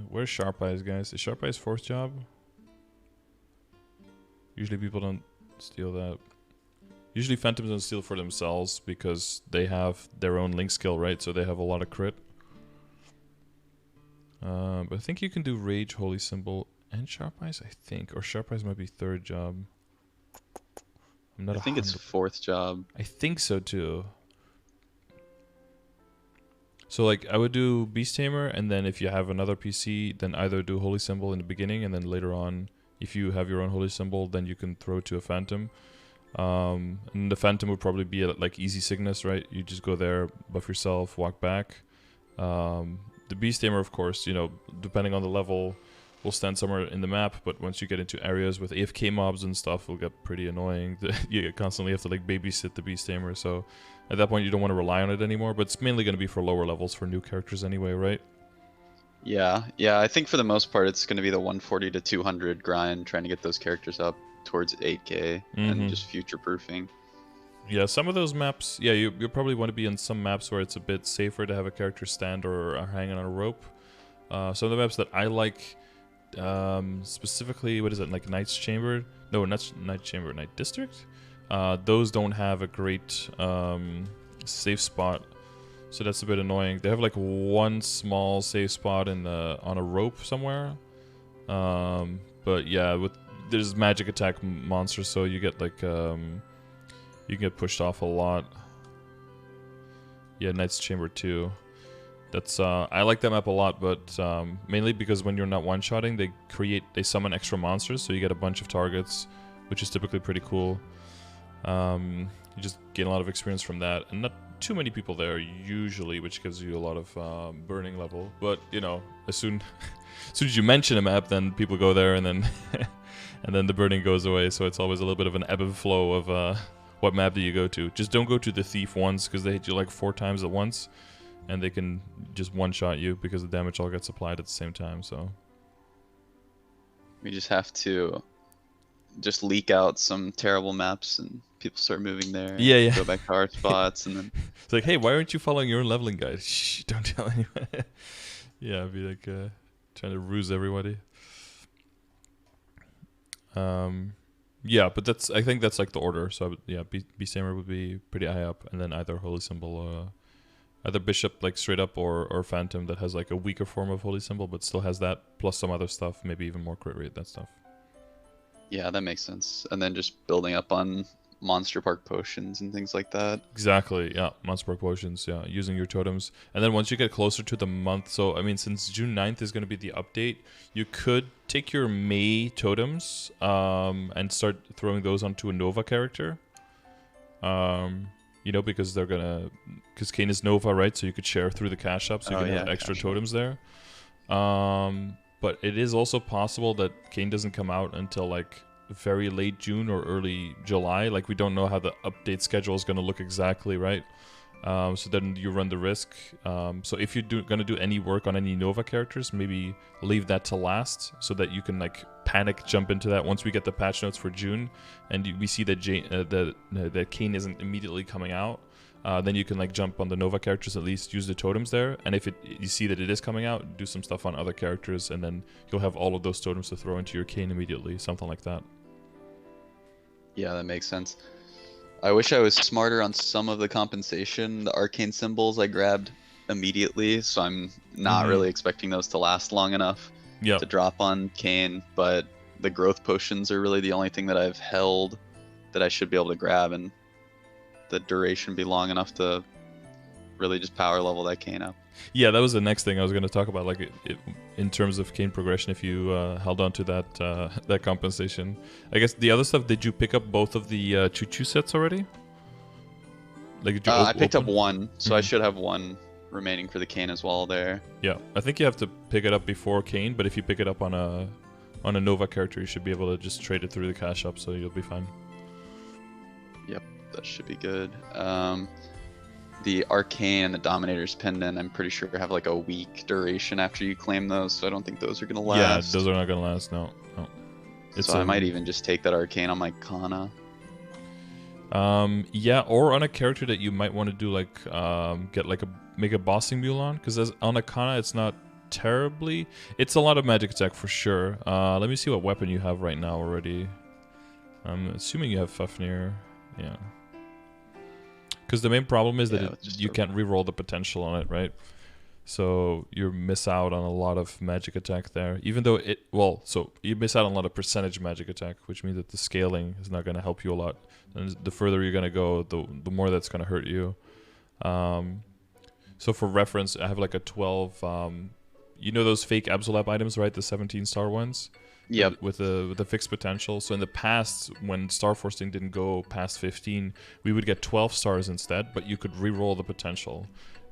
Where's Sharp Eyes, guys? Is Sharp Eyes 4th job? Usually people don't steal that. Usually Phantoms don't steal for themselves because they have their own link skill, right? So they have a lot of crit. But I think you can do Rage, Holy Symbol, and Sharp Eyes, I think. Or Sharp Eyes might be 3rd job. I think it's 4th job. I think so too. So like I would do Beast Tamer, and then if you have another PC, then either do Holy Symbol in the beginning, and then later on, if you have your own Holy Symbol, then you can throw to a Phantom. And the Phantom would probably be like Easy Cygnus, right? You just go there, buff yourself, walk back. The Beast Tamer, of course, you know, depending on the level will stand somewhere in the map, but once you get into areas with AFK mobs and stuff, it'll get pretty annoying. You constantly have to like babysit the beast tamer, so at that point you don't want to rely on it anymore, but it's mainly going to be for lower levels for new characters anyway, right? Yeah, I think for the most part it's going to be the 140 to 200 grind, trying to get those characters up towards 8k and just future proofing. Yeah, some of those maps, yeah, you probably want to be in some maps where it's a bit safer to have a character stand or hanging on a rope. Some of the maps that I like, specifically, what is it, like Knight's Chamber? No, not Night Chamber, Night District? Those don't have a great safe spot, so that's a bit annoying. They have like one small safe spot in on a rope somewhere. But yeah, there's magic attack monsters, so you get like you can get pushed off a lot. Yeah, Knight's Chamber too. That's I like that map a lot, but mainly because when you're not one-shotting, they summon extra monsters, so you get a bunch of targets, which is typically pretty cool. You just gain a lot of experience from that, and not too many people there usually, which gives you a lot of burning level. But you know, as soon as you mention a map, then people go there, and then and then the burning goes away. So it's always a little bit of an ebb and flow of what map do you go to. Just don't go to the thief ones, because they hit you like 4 times at once, and they can just one-shot you because the damage all gets applied at the same time. So we just have to just leak out some terrible maps and people start moving there. Yeah. Go back to our spots, and then it's like, hey, why aren't you following your own leveling guide? Shh, don't tell anyone. Yeah, I'd be like trying to ruse everybody. Yeah, but I think that's like the order. So yeah, Beast Tamer would be pretty high up, and then either Holy Symbol, either Bishop like straight up, or Phantom that has like a weaker form of Holy Symbol but still has that, plus some other stuff, maybe even more crit rate, that stuff. Yeah, that makes sense. And then just building up on Monster Park potions and things like that. Exactly, yeah, Monster Park potions, yeah, using your totems. And then once you get closer to the month, so I mean, since June 9th is going to be the update, you could take your May totems and start throwing those onto a Nova character. You know, because Kain is Nova, right? So you could share through the cash shop, so you can have extra totems there. But it is also possible that Kain doesn't come out until like very late June or early July. Like, we don't know how the update schedule is going to look exactly, right? So then you run the risk. So if you're going to do any work on any Nova characters, maybe leave that to last, so that you can like panic jump into that once we get the patch notes for June, and we see that that Kain isn't immediately coming out. Then you can like jump on the Nova characters, at least use the totems there, and if you see that it is coming out, do some stuff on other characters, and then you'll have all of those totems to throw into your Kain immediately, something like that. Yeah, that makes sense. I wish I was smarter on some of the compensation. The arcane symbols I grabbed immediately, so I'm not really expecting those to last long enough to drop on Kain, but the growth potions are really the only thing that I've held that I should be able to grab, and the duration be long enough to really just power level that Kain up. Yeah, that was the next thing I was going to talk about, like in terms of Kain progression, if you held on to that compensation. I guess the other stuff, did you pick up both of the choo-choo sets already? Like, did you I picked up one, so I should have one remaining for the Kain as well there. Yeah, I think you have to pick it up before Kain, but if you pick it up on a Nova character, you should be able to just trade it through the cash up, so you'll be fine. Yep, that should be good. The Arcane and the Dominator's Pendant, I'm pretty sure have like a week duration after you claim those, so I don't think those are going to last. Yeah, those are not going to last, no. So I might even just take that Arcane on my Kana. Yeah, or on a character that you might want to do like, make a bossing mule on, because on a Kana it's not terribly, it's a lot of magic attack for sure. Let me see what weapon you have right now already. I'm assuming you have Fafnir, yeah. Because the main problem is that you can't reroll the potential on it, right? So you miss out on a lot of magic attack there. Even though so you miss out on a lot of percentage magic attack, which means that the scaling is not going to help you a lot. And the further you're going to go, the more that's going to hurt you. So for reference, I have like a 12, you know those fake Absolab items, right? The 17-star ones? Yep. With the fixed potential. So in the past, when Star Forcing didn't go past 15, we would get 12 stars instead, but you could re-roll the potential.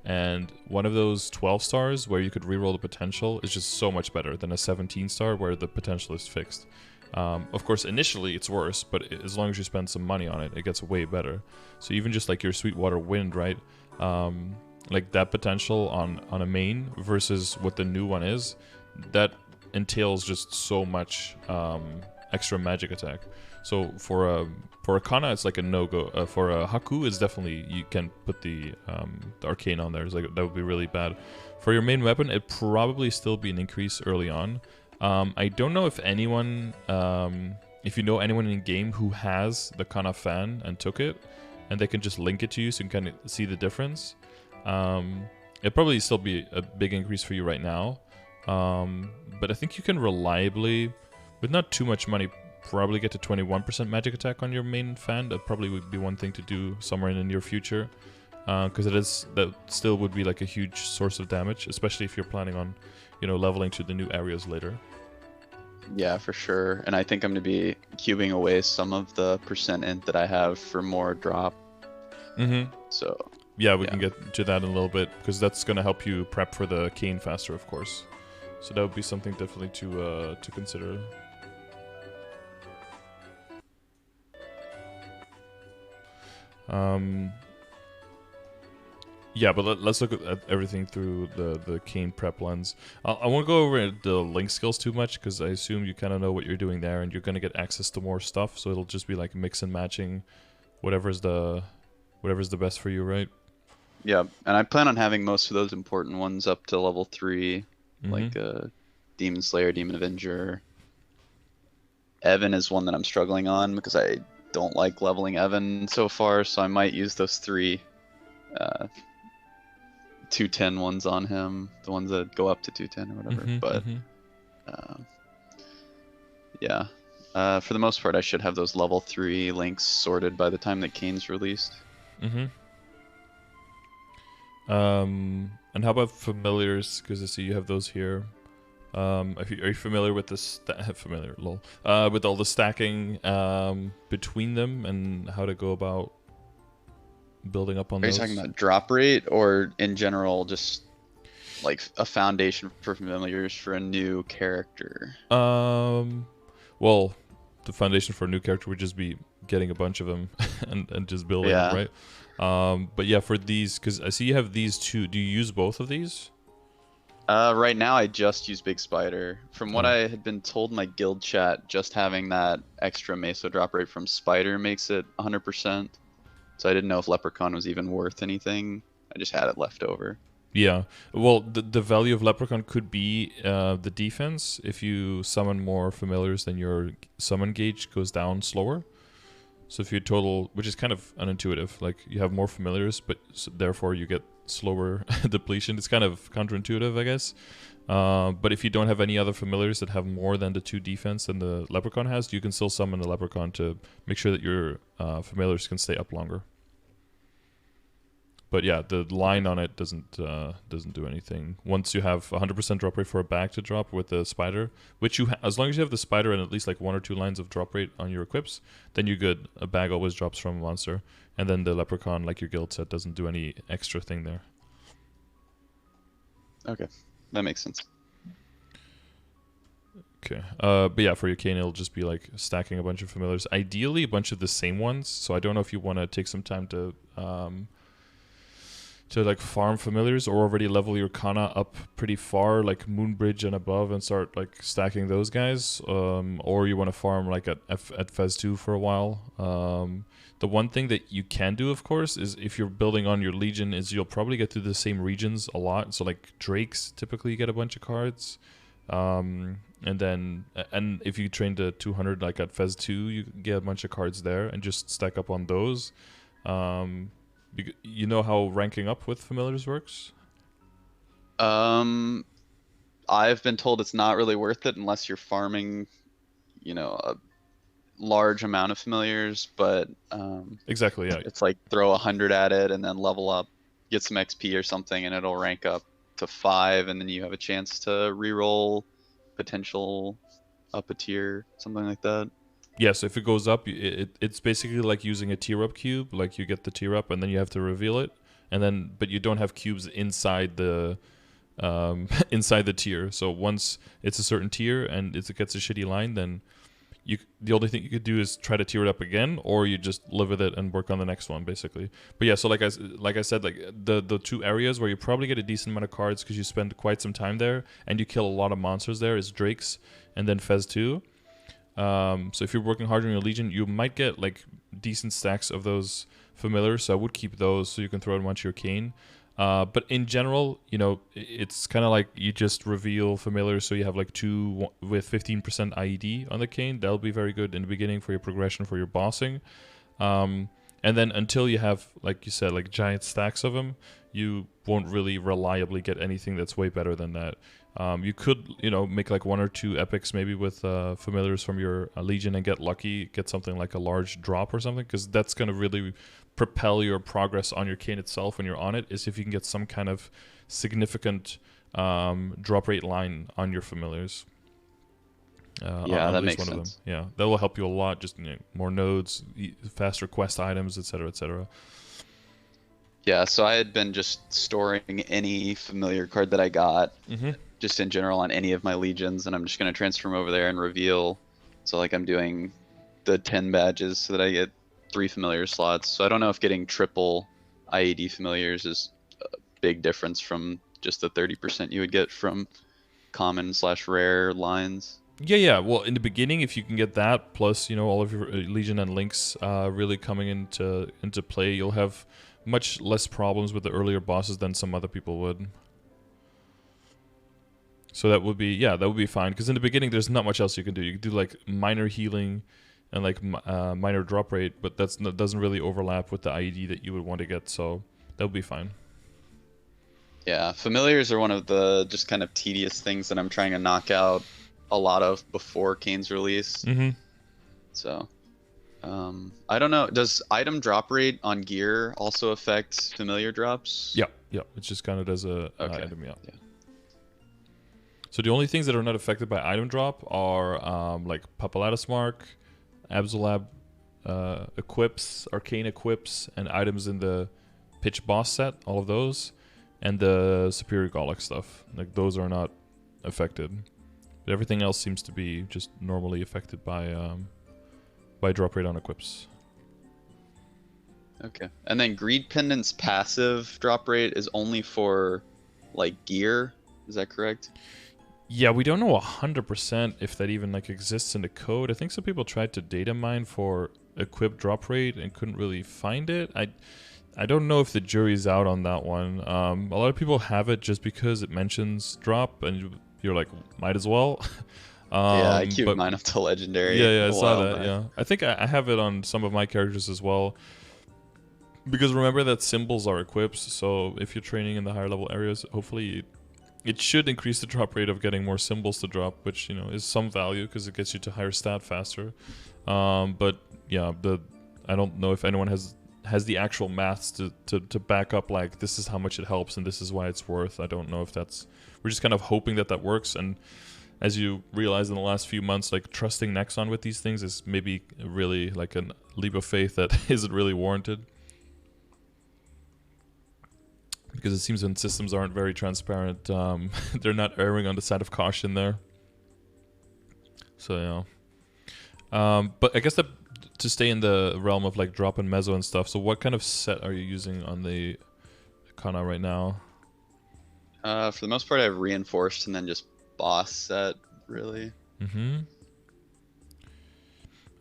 And one of those 12 stars where you could reroll the potential is just so much better than a 17 star where the potential is fixed. Of course, initially it's worse, but as long as you spend some money on it, it gets way better. So even just like your Sweetwater Wind, right? Like that potential on a main versus what the new one is, that entails just so much extra magic attack. So for a Kana, it's like a no-go. For a Haku, it's definitely, you can put the Arcane on there. It's like, that would be really bad. For your main weapon, it'd probably still be an increase early on. I don't know if anyone, if you know anyone in game who has the Kana fan and took it, and they can just link it to you so you can kind of see the difference. It'd probably still be a big increase for you right now. But I think you can reliably, with not too much money, probably get to 21% magic attack on your main fan. That probably would be one thing to do somewhere in the near future. Because that still would be like a huge source of damage, especially if you're planning on, leveling to the new areas later. Yeah, for sure. And I think I'm going to be cubing away some of the percent int that I have for more drop. Mm-hmm. So yeah, we can get to that in a little bit, because that's going to help you prep for the Kain faster, of course. So that would be something definitely to consider. Yeah, but let's look at everything through the Kain prep lens. I won't go over the link skills too much, because I assume you kind of know what you're doing there, and you're going to get access to more stuff, so it'll just be like mix and matching whatever's the best for you, right? Yeah, and I plan on having most of those important ones up to level 3, like Demon Slayer, Demon Avenger. Evan is one that I'm struggling on, because I don't like leveling Evan so far, so I might use those 3 210 ones on him, the ones that go up to 210 or whatever. Yeah, for the most part, I should have those level 3 links sorted by the time that Kain's released. And how about familiars? Because I see you have those here. Are you familiar with this? With all the stacking between them and how to go about building up on those? Are you talking about drop rate, or in general just like a foundation for familiars for a new character? Well, the foundation for a new character would just be getting a bunch of them and just building them, right? But yeah, for these, because I see you have these two. Do you use both of these? Right now I just use Big Spider. From what I had been told in my guild chat, just having that extra Meso drop rate from Spider makes it 100%. So I didn't know if Leprechaun was even worth anything. I just had it left over. Yeah. Well, the value of Leprechaun could be the defense. If you summon more familiars, then your summon gauge goes down slower. So if you total, which is kind of unintuitive, like you have more familiars, but therefore you get slower depletion. It's kind of counterintuitive, I guess. But if you don't have any other familiars that have more than the 2 defense than the Leprechaun has, you can still summon the Leprechaun to make sure that your familiars can stay up longer. But yeah, the line on it doesn't do anything. Once you have 100% drop rate for a bag to drop with the spider, which as long as you have the spider and at least like 1 or 2 lines of drop rate on your equips, then you're good. A bag always drops from a monster, and then the Leprechaun, like your guild set, doesn't do any extra thing there. Okay, that makes sense. Okay, but yeah, for your Kain, it'll just be like stacking a bunch of familiars. Ideally, a bunch of the same ones. So I don't know if you want to take some time to like farm familiars, or already level your Kana up pretty far, like Moonbridge and above, and start like stacking those guys, or you want to farm like at Fez 2 for a while. The one thing that you can do, of course, is if you're building on your Legion, is you'll probably get through the same regions a lot. So like Drakes, typically you get a bunch of cards, and if you train to 200 like at Fez 2, you get a bunch of cards there and just stack up on those. You know how ranking up with familiars works? I've been told it's not really worth it unless you're farming, a large amount of familiars, but exactly, yeah. It's like throw 100 at it and then level up, get some XP or something, and it'll rank up to 5, and then you have a chance to reroll potential up a tier, something like that. Yeah, so if it goes up, it's basically like using a tier up cube. Like you get the tier up and then you have to reveal it. and then but you don't have cubes inside the inside the tier. So once it's a certain tier and it gets a shitty line, then the only thing you could do is try to tier it up again, or you just live with it and work on the next one, basically. But yeah, so like I said, like the two areas where you probably get a decent amount of cards because you spend quite some time there and you kill a lot of monsters there is Drakes and then Fez 2. So if you're working hard on your Legion, you might get like decent stacks of those familiars. So I would keep those so you can throw in onto your Kain. But in general, you know, it's kind of like you just reveal familiars, so you have like 2 with 15% IED on the Kain. That'll be very good in the beginning for your progression, for your bossing. And then until you have, like you said, like giant stacks of them, you won't really reliably get anything that's way better than that. You could, you know, make like 1 or 2 epics maybe with familiars from your Legion and get lucky, get something like a large drop or something, because that's going to really propel your progress on your Kain itself when you're on it, is if you can get some kind of significant drop rate line on your familiars. Yeah, that makes sense. Yeah, that will help you a lot. Just, you know, more nodes, faster quest items, etc., etc. Yeah, so I had been just storing any familiar card that I got, just in general on any of my legions, and I'm just going to transfer them over there and reveal. So like I'm doing the 10 badges so that I get 3 familiar slots. So I don't know if getting triple IED familiars is a big difference from just the 30% you would get from common/rare lines. Yeah. Well, in the beginning, if you can get that, plus, you know, all of your Legion and Links really coming into play, you'll have much less problems with the earlier bosses than some other people would. So that would be fine. Because in the beginning, there's not much else you can do. You can do like minor healing and like minor drop rate, but that doesn't really overlap with the IED that you would want to get. So that would be fine. Yeah, familiars are one of the just kind of tedious things that I'm trying to knock out a lot of before Kain's release. So, I don't know. Does item drop rate on gear also affect familiar drops? Yeah. It just kind of does an item, yeah. So the only things that are not affected by item drop are like Papalatus Mark, Absolab equips, Arcane equips, and items in the Pitch Boss set, all of those, and the Superior Golic stuff. Like those are not affected. But everything else seems to be just normally affected by drop rate on equips. Okay. And then Greed Pendant's passive drop rate is only for like gear. Is that correct? Yeah, we don't know 100% if that even like exists in the code. I think some people tried to data mine for equip drop rate and couldn't really find it. I don't know if the jury's out on that one. A lot of people have it just because it mentions drop, and you're like, might as well. Yeah, I queued mine up to legendary. Yeah, I saw that. Yeah, I think I have it on some of my characters as well. Because remember that symbols are equips, so if you're training in the higher level areas, hopefully it should increase the drop rate of getting more symbols to drop, which, you know, is some value because it gets you to higher stat faster. But yeah, I don't know if anyone has the actual maths to back up like this is how much it helps and this is why it's worth. I don't know if that's, we're just kind of hoping that works. And as you realize in the last few months, like trusting Nexon with these things is maybe really like a leap of faith that isn't really warranted. Because it seems when systems aren't very transparent, they're not erring on the side of caution there. So yeah. But I guess that to stay in the realm of like drop and mezzo and stuff, so what kind of set are you using on the Kana right now? For the most part, I have reinforced and then just boss set, really.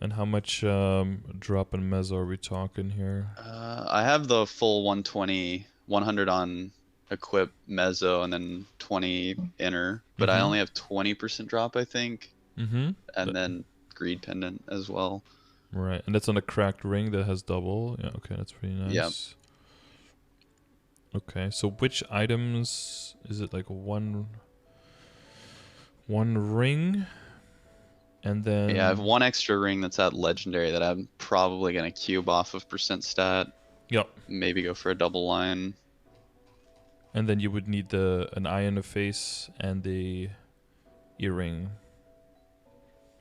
And how much drop and mezzo are we talking here? I have the full 100 on equip mezzo and then 20 inner, but I only have 20% drop, I think. And then greed pendant as well. Right, and that's on a cracked ring that has double. Yeah, okay, that's pretty nice. Yep. Okay, so which items is it? Like one ring, and then I have one extra ring that's at legendary that I'm probably gonna cube off of percent stat. Yep. Maybe go for a double line. And then you would need an eye in the face and the earring.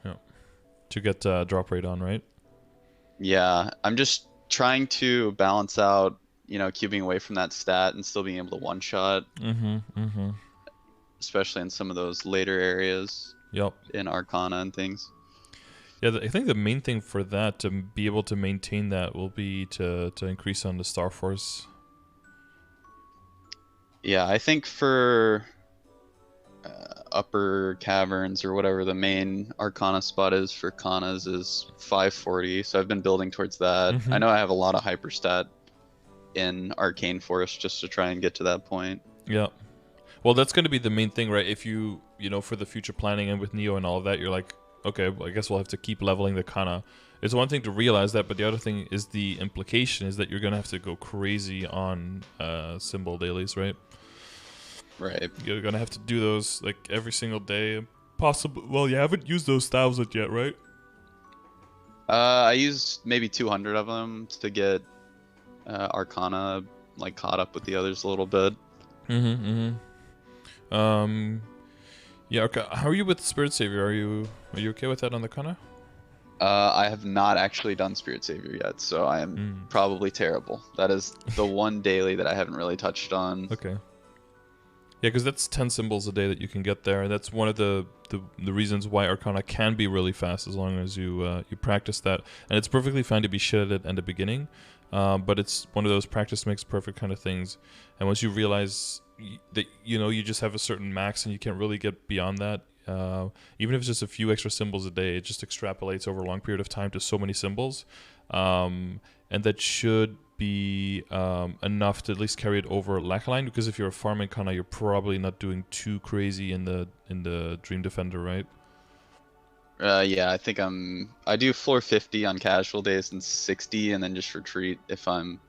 Yeah. To get drop rate on, right? Yeah, I'm just trying to balance out cubing away from that stat and still being able to one-shot, especially in some of those later areas Yep. in Arcana and things. Yeah, I think the main thing for that, to be able to maintain that, will be to increase on the Star Force. Yeah, I think for upper caverns or whatever the main Arcana spot is for Kanas is 540, so I've been building towards that. I know I have a lot of hyperstat in Arcane Forest just to try and get to that point. Yeah. Well, that's going to be the main thing, right? If you for the future planning and with Neo and all of that, you're like, okay, well, I guess we'll have to keep leveling the Kana. It's one thing to realize that, but the other thing is the implication is that you're going to have to go crazy on symbol dailies, right? Right. You're going to have to do those like every single day. Possible. Well, you haven't used those 1,000 yet, right? I used maybe 200 of them to get Arcana like caught up with the others a little bit. Yeah. Okay. How are you with Spirit Savior? Are you okay with that on the Kana? I have not actually done Spirit Savior yet, so I am probably terrible. That is the one daily that I haven't really touched on. Okay. Yeah, because that's 10 symbols a day that you can get there, and that's one of the reasons why Arcana can be really fast as long as you practice that. And it's perfectly fine to be shit at it in the beginning, but it's one of those practice makes perfect kind of things. And once you realize that you just have a certain max and you can't really get beyond that, even if it's just a few extra symbols a day, it just extrapolates over a long period of time to so many symbols, and that should be enough to at least carry it over Lackline, because if you're a farming Kana, you're probably not doing too crazy in the Dream Defender, right? Yeah, I think I do floor 50 on casual days and 60, and then just retreat if I'm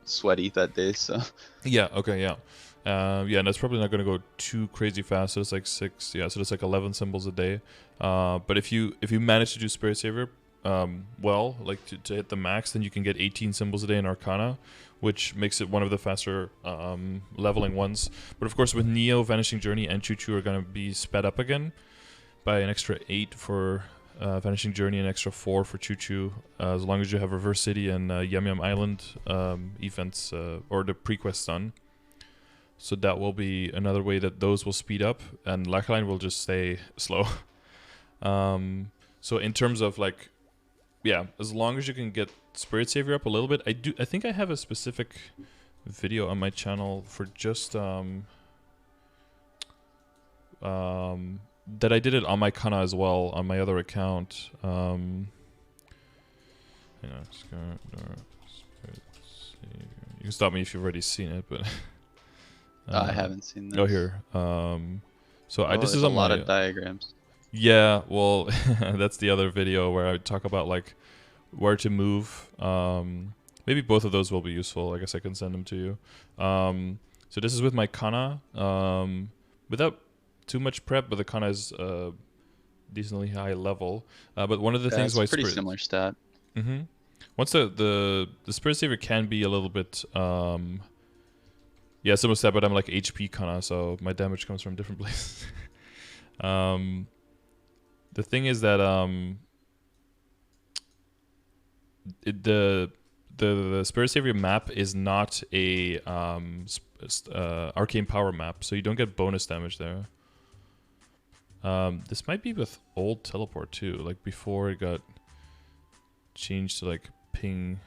sweaty that day. So yeah, okay, yeah. Yeah, and that's probably not going to go too crazy fast. So it's like 6, yeah. So it's like 11 symbols a day. But if you manage to do Spirit Savior, well, like to hit the max, then you can get 18 symbols a day in Arcana, which makes it one of the faster leveling ones. But of course, with Neo, Vanishing Journey, and Choo Choo are going to be sped up again by an extra 8 for Vanishing Journey, and an extra 4 for Choo Choo, as long as you have Reverse City and Yum Yum Island events or the pre-quest done. So that will be another way that those will speed up, and Lackline will just stay slow. So in terms of like, yeah, as long as you can get Spirit Savior up a little bit, I think I have a specific video on my channel for just that I did it on my Kana as well on my other account. Hang on, Scardor, Spirit Savior. You can stop me if you've already seen it, but. I haven't seen this. Oh, here. So this is a on lot my, of diagrams. Yeah, well, that's the other video where I talk about like where to move. Maybe both of those will be useful. I guess I can send them to you. So this is with my Kana, without too much prep, but the Kana is decently high level. But one of the things why it's pretty similar stat. Once the Spirit Savior can be a little bit. Yeah, similar stat, but I'm like HP Kana, so my damage comes from different places. The thing is that the Spirit Savior map is not a arcane power map, so you don't get bonus damage there. This might be with old teleport too, like before it got changed to like ping.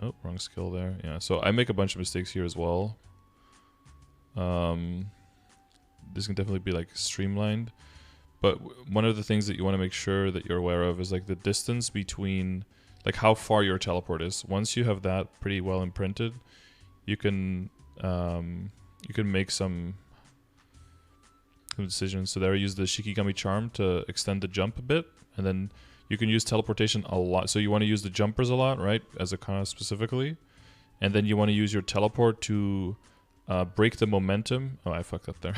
Oh, wrong skill there. Yeah, so I make a bunch of mistakes here as well. This can definitely be like streamlined. But one of the things that you want to make sure that you're aware of is like the distance between, like how far your teleport is. Once you have that pretty well imprinted, you can make some decisions. So there I use the Shikigami Charm to extend the jump a bit, and then you can use teleportation a lot. So you want to use the jumpers a lot, right? As a Kana specifically. And then you want to use your teleport to break the momentum. Oh, I fucked up there.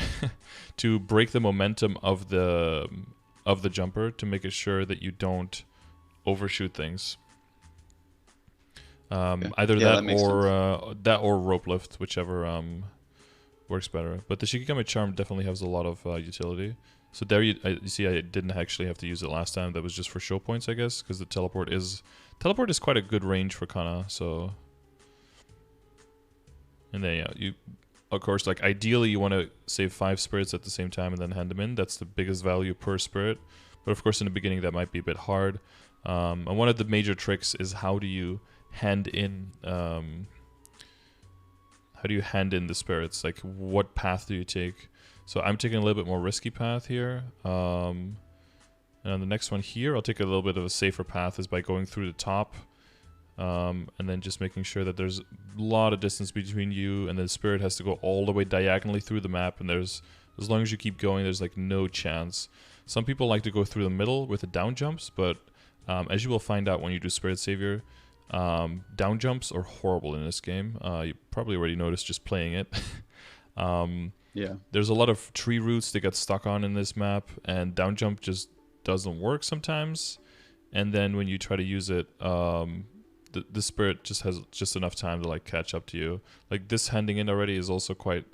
To break the momentum of the jumper to make it sure that you don't overshoot things. Either that or rope lift, whichever works better. But the Shikigami Charm definitely has a lot of utility. So there you see I didn't actually have to use it last time. That was just for show points, I guess, because the teleport is quite a good range for Kana. So, and then yeah, you of course like ideally you want to save 5 spirits at the same time and then hand them in. That's the biggest value per spirit. But of course in the beginning that might be a bit hard. And one of the major tricks is how do you hand in the spirits? Like what path do you take? So I'm taking a little bit more risky path here. And on the next one here, I'll take a little bit of a safer path is by going through the top. And then just making sure that there's a lot of distance between you and the spirit has to go all the way diagonally through the map. And as long as you keep going, there's like no chance. Some people like to go through the middle with the down jumps, but as you will find out when you do Spirit Savior, down jumps are horrible in this game. You probably already noticed just playing it. Yeah. There's a lot of tree roots that get stuck on in this map, and down jump just doesn't work sometimes. And then when you try to use it, the spirit just has just enough time to like catch up to you. Like this handing in already is also quite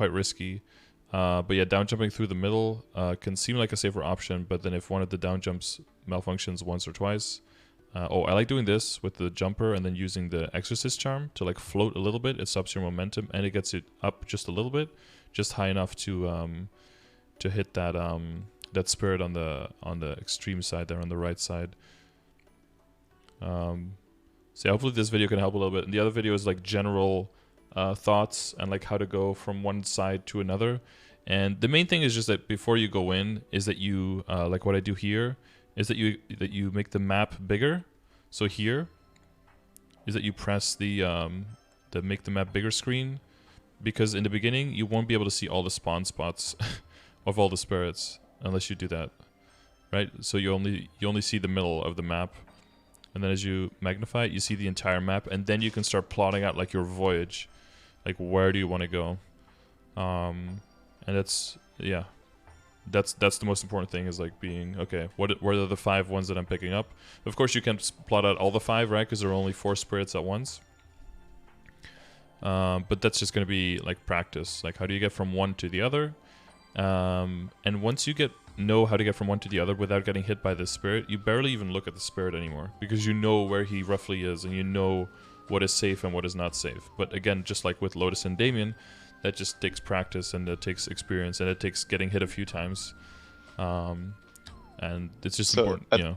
risky. But yeah, down jumping through the middle can seem like a safer option, but then if one of the down jumps malfunctions once or twice, I like doing this with the jumper and then using the exorcist charm to like float a little bit. It stops your momentum and it gets it up just a little bit, just high enough to hit that that spirit on the extreme side there on the right side. So yeah, hopefully this video can help a little bit. And the other video is like general thoughts and like how to go from one side to another. And the main thing is just that before you go in is that you like what I do here is that you make the map bigger. So here is that you press the make the map bigger screen, because in the beginning you won't be able to see all the spawn spots of all the spirits unless you do that, right? So you only see the middle of the map, and then as you magnify it, you see the entire map, and then you can start plotting out like your voyage, like where do you want to go, and that's the most important thing, is like being okay. What are the 5 ones that I'm picking up? Of course, you can plot out all the 5, right? Because there are only 4 spirits at once. But that's just going to be like practice. Like, how do you get from one to the other? And once you know how to get from one to the other without getting hit by the spirit, you barely even look at the spirit anymore, because you know where he roughly is and you know what is safe and what is not safe. But again, just like with Lotus and Damien, that just takes practice and it takes experience and it takes getting hit a few times. And it's just important, you know.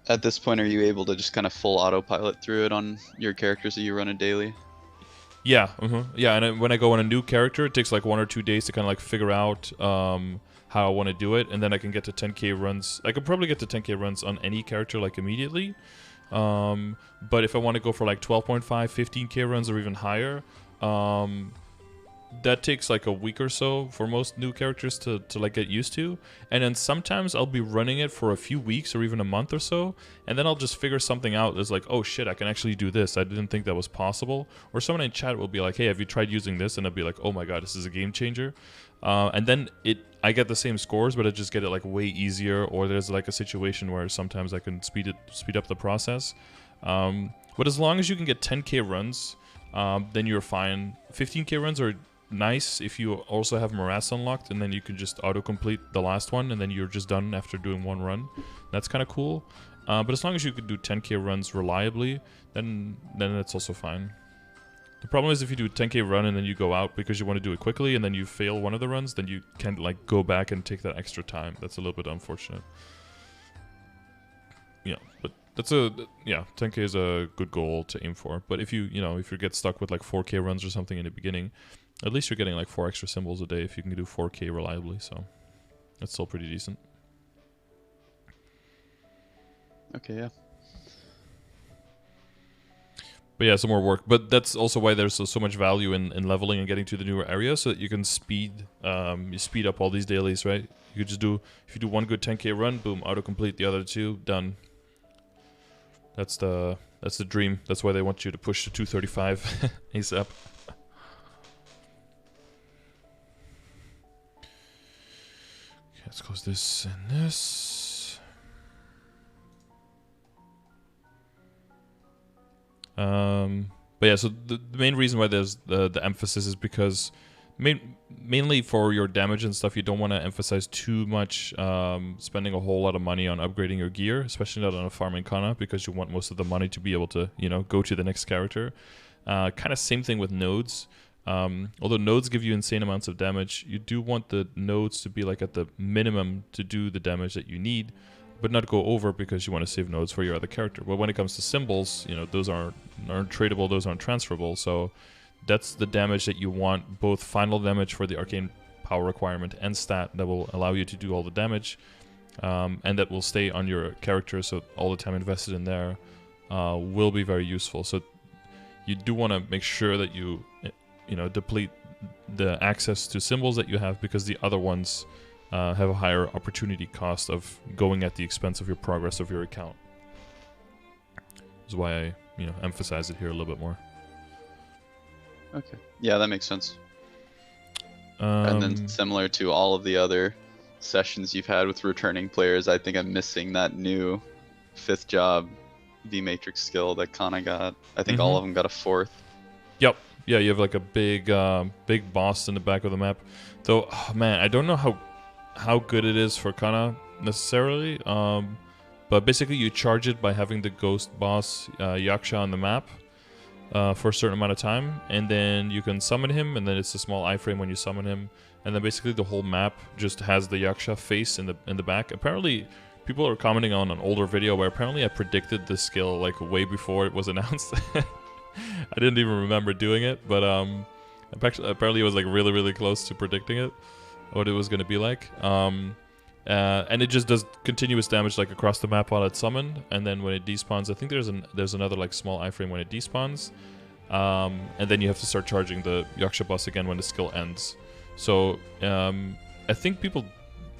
At this point, are you able to just kind of full autopilot through it on your characters that you run a daily? Yeah, yeah. And when I go on a new character, it takes like 1 or 2 days to kind of like figure out how I want to do it, and then I can get to 10k runs. I could probably get to 10k runs on any character like immediately. But if I want to go for like 12.5, 15k runs or even higher, that takes like a week or so for most new characters to like get used to. And then sometimes I'll be running it for a few weeks or even a month or so, and then I'll just figure something out that's like, oh shit, I can actually do this. I didn't think that was possible. Or someone in chat will be like, hey, have you tried using this? And I'll be like, oh my god, this is a game changer. And then I get the same scores, but I just get it like way easier. Or there's like a situation where sometimes I can speed up the process. But as long as you can get 10k runs, then you're fine. 15k runs are nice if you also have Morass unlocked, and then you can just auto-complete the last one, and then you're just done after doing one run. That's kind of cool. But as long as you can do 10k runs reliably, then it's also fine. The problem is if you do a 10k run and then you go out because you want to do it quickly, and then you fail one of the runs, then you can't like go back and take that extra time. That's a little bit unfortunate. Yeah, but that's 10k is a good goal to aim for. But if you get stuck with like 4k runs or something in the beginning, at least you're getting like 4 extra symbols a day if you can do 4k reliably, so that's still pretty decent. Okay, yeah. But yeah, some more work. But that's also why there's so much value in leveling and getting to the newer areas, so that you can speed up all these dailies, right? You could just if you do one good 10k run, boom, autocomplete the other 2, done. That's the dream. That's why they want you to push to 235 ASAP. Let's close this and this. But yeah, so the main reason why there's the emphasis is because Mainly for your damage and stuff, you don't want to emphasize too much spending a whole lot of money on upgrading your gear, especially not on a farming Kana, because you want most of the money to be able to, go to the next character. Kind of same thing with nodes. Although nodes give you insane amounts of damage, you do want the nodes to be like at the minimum to do the damage that you need, but not go over because you want to save nodes for your other character. But when it comes to symbols, those aren't tradable, those aren't transferable, so that's the damage that you want, both final damage for the arcane power requirement and stat that will allow you to do all the damage, and that will stay on your character, so all the time invested in there will be very useful. So you do want to make sure that you deplete the access to symbols that you have, because the other ones have a higher opportunity cost of going at the expense of your progress of your account. That's why I emphasize it here a little bit more. Okay. Yeah, that makes sense. And then similar to all of the other sessions you've had with returning players, I think I'm missing that new 5th job V-Matrix skill that Kana got. I think all of them got a 4th. Yep. Yeah, you have like a big boss in the back of the map. Though, man, I don't know how good it is for Kana necessarily. But basically you charge it by having the ghost boss Yaksha on the map for a certain amount of time, and then you can summon him, and then it's a small iframe when you summon him, and then basically the whole map just has the Yaksha face in the back. Apparently, people are commenting on an older video where apparently I predicted this skill like way before it was announced. I didn't even remember doing it, but apparently it was like really, really close to predicting it, what it was going to be like. And it just does continuous damage like across the map while it's summoned, and then when it despawns, I think there's another like small iframe when it despawns, and then you have to start charging the Yaksha boss again when the skill ends. So I think people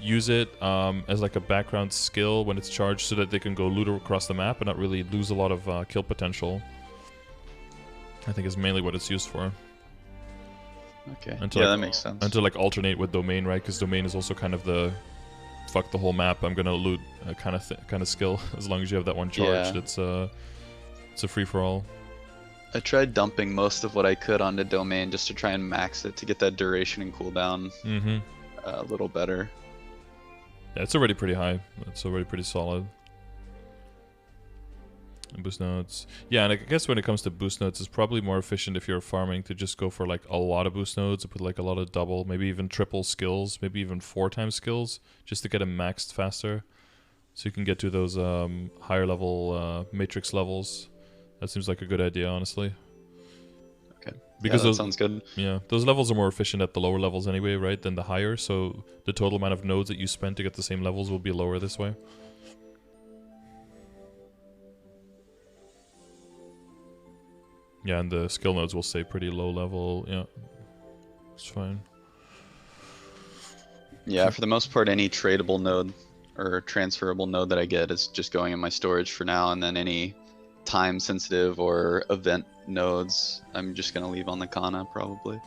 use it as like a background skill when it's charged, so that they can go loot across the map and not really lose a lot of kill potential. I think is mainly what it's used for. Okay. Yeah, that makes sense. And to like alternate with domain, right? Because domain is also kind of the fuck the whole map, I'm gonna loot kind of skill. As long as you have that one charged, it's a free for all. I tried dumping most of what I could onto domain just to try and max it to get that duration and cooldown a little better. Yeah, it's already pretty high. It's already pretty solid. And boost nodes. Yeah, and I guess when it comes to boost nodes, it's probably more efficient if you're farming to just go for like a lot of boost nodes, put like a lot of double, maybe even triple skills, maybe even 4 times skills, just to get them maxed faster. So you can get to those higher level matrix levels. That seems like a good idea, honestly. Okay. Because that sounds good. Yeah, those levels are more efficient at the lower levels anyway, right, than the higher. So the total amount of nodes that you spend to get the same levels will be lower this way. Yeah, and the skill nodes will stay pretty low level. Yeah, it's fine. Yeah, for the most part, any tradable node or transferable node that I get is just going in my storage for now, and then any time-sensitive or event nodes, I'm just going to leave on the Kana, probably.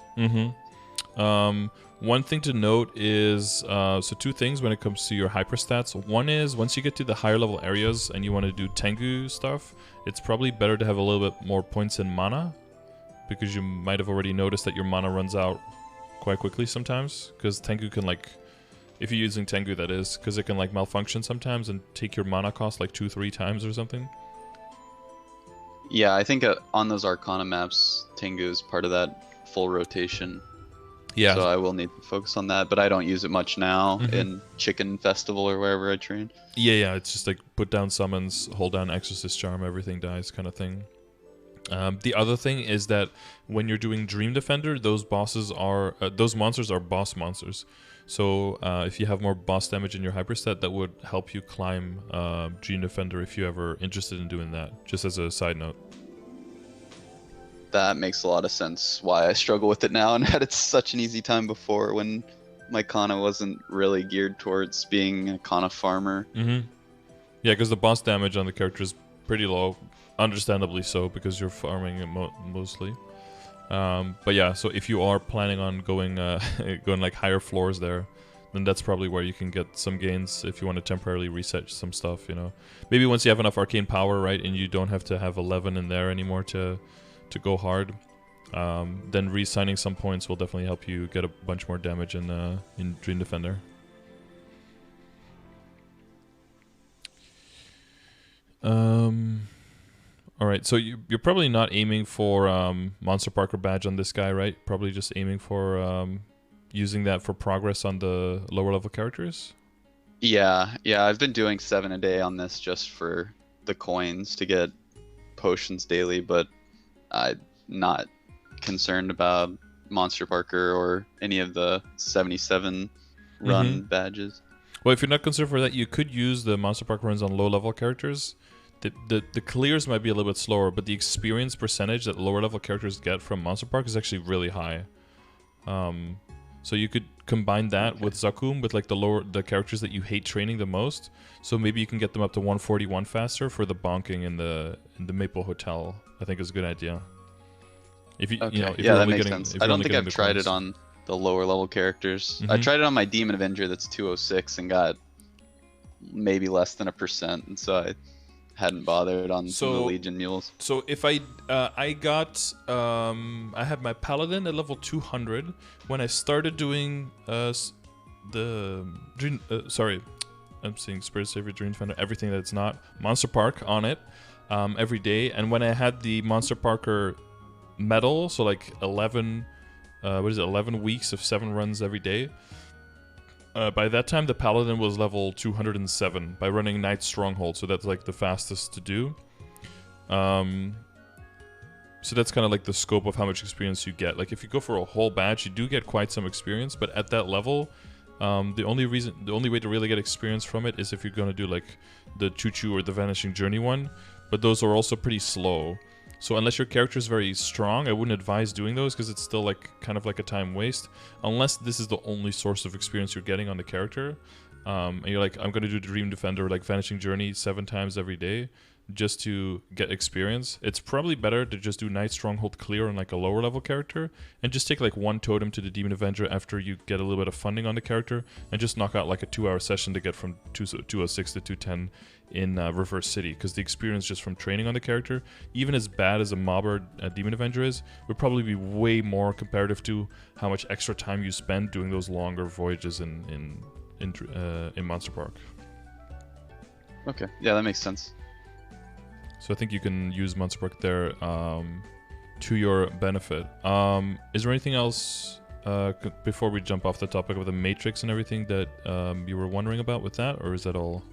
One thing to note is, so 2 things when it comes to your hyperstats. One is, once you get to the higher level areas and you want to do Tengu stuff, it's probably better to have a little bit more points in mana, because you might have already noticed that your mana runs out quite quickly sometimes, because Tengu can like, if you're using Tengu that is, because it can like malfunction sometimes and take your mana cost like 2-3 times or something. Yeah, I think on those Arcana maps, Tengu is part of that full rotation. Yeah. So I will need to focus on that, but I don't use it much now in Chicken Festival or wherever I train. Yeah, it's just like put down summons, hold down Exorcist Charm, everything dies kind of thing. The other thing is that when you're doing Dream Defender, those monsters are boss monsters. So if you have more boss damage in your hyperstat, that would help you climb Dream Defender if you're ever interested in doing that, just as a side note. That makes a lot of sense why I struggle with it now and had it such an easy time before when my Kana wasn't really geared towards being a Kana farmer. Yeah, because the boss damage on the character is pretty low, understandably so, because you're farming it mostly. But yeah, so if you are planning on going like higher floors there, then that's probably where you can get some gains if you want to temporarily reset some stuff, Maybe once you have enough arcane power, right, and you don't have to have 11 in there anymore to go hard. Then reassigning some points will definitely help you get a bunch more damage in Dream Defender. All right, so you're probably not aiming for Monster Parker badge on this guy, right? Probably just aiming for using that for progress on the lower level characters. Yeah, I've been doing 7 a day on this just for the coins to get potions daily, but I'm not concerned about Monster Parker or any of the 77 run badges. Well, if you're not concerned for that, you could use the Monster Parker runs on low level characters. The clears might be a little bit slower, but the experience percentage that lower level characters get from Monster Park is actually really high. So you could combine that with Zakum, with like the characters that you hate training the most. So maybe you can get them up to 141 faster for the bonking in the Maple Hotel. I think is a good idea. If you, Okay. you know, if yeah, that makes sense. I don't think I've tried it on the lower level characters. I tried it on my Demon Avenger that's 206 and got maybe less than 1%, and so I hadn't bothered on some of the Legion mules. So if I had my Paladin at level 200 when I started doing I'm saying Spirit Savior, Dream Defender, everything that's not Monster Park on it every day, and when I had the Monster Parker medal, so like 11 weeks of 7 runs every day. By that time, the Paladin was level 207 by running Knight Stronghold, so that's like the fastest to do. So that's kind of like the scope of how much experience you get. Like if you go for a whole badge, you do get quite some experience, but at that level, the only way to really get experience from it is if you're going to do like the Choo Choo or the Vanishing Journey one, but those are also pretty slow. So unless your character is very strong, I wouldn't advise doing those because it's still like kind of like a time waste. Unless this is the only source of experience you're getting on the character, and you're like, I'm going to do Dream Defender, like Vanishing Journey 7 times every day, just to get experience. It's probably better to just do Knight Stronghold clear on like a lower level character, and just take like 1 totem to the Demon Avenger after you get a little bit of funding on the character, and just knock out like a 2-hour session to get from 206 to 210 in Reverse City, because the experience just from training on the character, even as bad as a mobber Demon Avenger is, would probably be way more comparative to how much extra time you spend doing those longer voyages in Monster Park. Okay, yeah, that makes sense. So I think you can use Monster Park there to your benefit. Is there anything else before we jump off the topic of the Matrix and everything that you were wondering about with that, or is that all?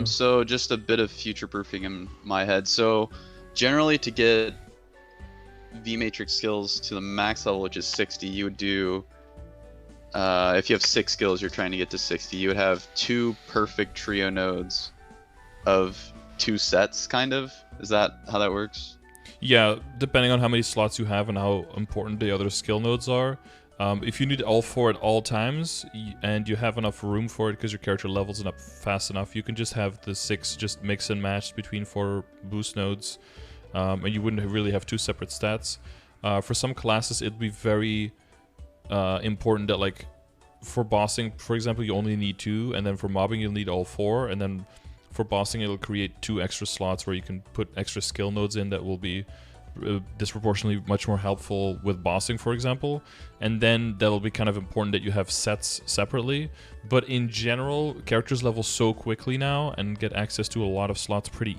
So just a bit of future proofing in my head. So generally to get V Matrix skills to the max level, which is 60, you would do, if you have 6 skills you're trying to get to 60, you would have 2 perfect trio nodes of 2 sets, kind of. Is that how that works? Yeah, depending on how many slots you have and how important the other skill nodes are. If you need all 4 at all times, and you have enough room for it because your character levels up fast enough, you can just have the 6 just mix and match between 4 boost nodes, and you wouldn't really have 2 separate stats. For some classes, it'd be very important that, like, for bossing, for example, you only need 2, and then for mobbing, you'll need all 4, and then for bossing, it'll create 2 extra slots where you can put extra skill nodes in that will be disproportionately much more helpful with bossing, for example, and then that'll be kind of important that you have sets separately. But in general, characters level so quickly now and get access to a lot of slots pretty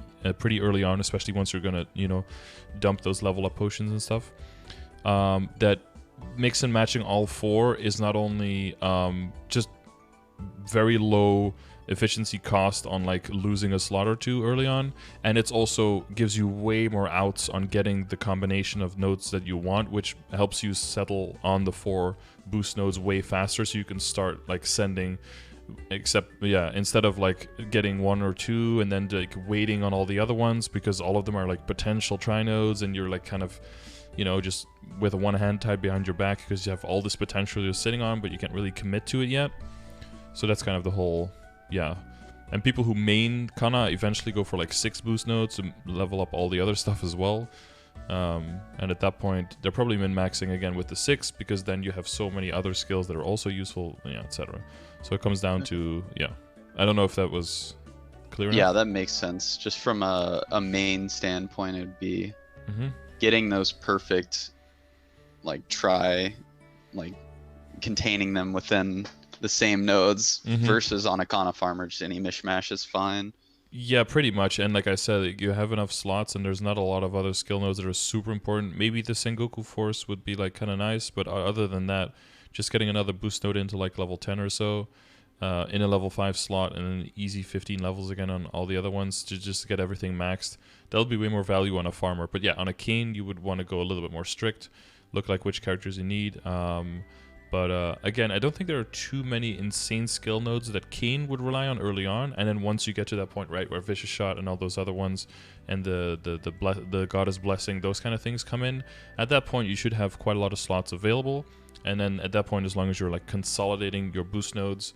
early on, especially once you're gonna dump those level up potions and stuff, that mix and matching all 4 is not only just very low efficiency cost on like losing a slot or 2 early on, and it's also gives you way more outs on getting the combination of nodes that you want, which helps you settle on the 4 boost nodes way faster, so you can start like sending, instead of like getting 1 or 2 and then like waiting on all the other ones, because all of them are like potential tri nodes, and you're like kind of just with one hand tied behind your back because you have all this potential you're sitting on, but you can't really commit to it yet. So that's kind of the whole. Yeah, and people who main Kana eventually go for like 6 boost nodes to level up all the other stuff as well. And at that point, they're probably min-maxing again with the 6, because then you have so many other skills that are also useful, etc. So it comes down to, I don't know if that was clear enough. Yeah, that makes sense. Just from a main standpoint, it would be getting those perfect, like containing them within the same nodes versus on a Kana farmer, just any mishmash is fine. Yeah, pretty much. And like I said, you have enough slots, and there's not a lot of other skill nodes that are super important. Maybe the Sengoku Force would be like kind of nice, but other than that, just getting another boost node into like level 10 or so, in a level 5 slot, and an easy 15 levels again on all the other ones to just get everything maxed. That'll be way more value on a farmer. But yeah, on a Kain, you would want to go a little bit more strict, look like which characters you need. But again, I don't think there are too many insane skill nodes that Kain would rely on early on, and then once you get to that point, right, where Vicious Shot and all those other ones, and the Goddess Blessing, those kind of things come in, at that point you should have quite a lot of slots available. And then at that point, as long as you're like consolidating your boost nodes,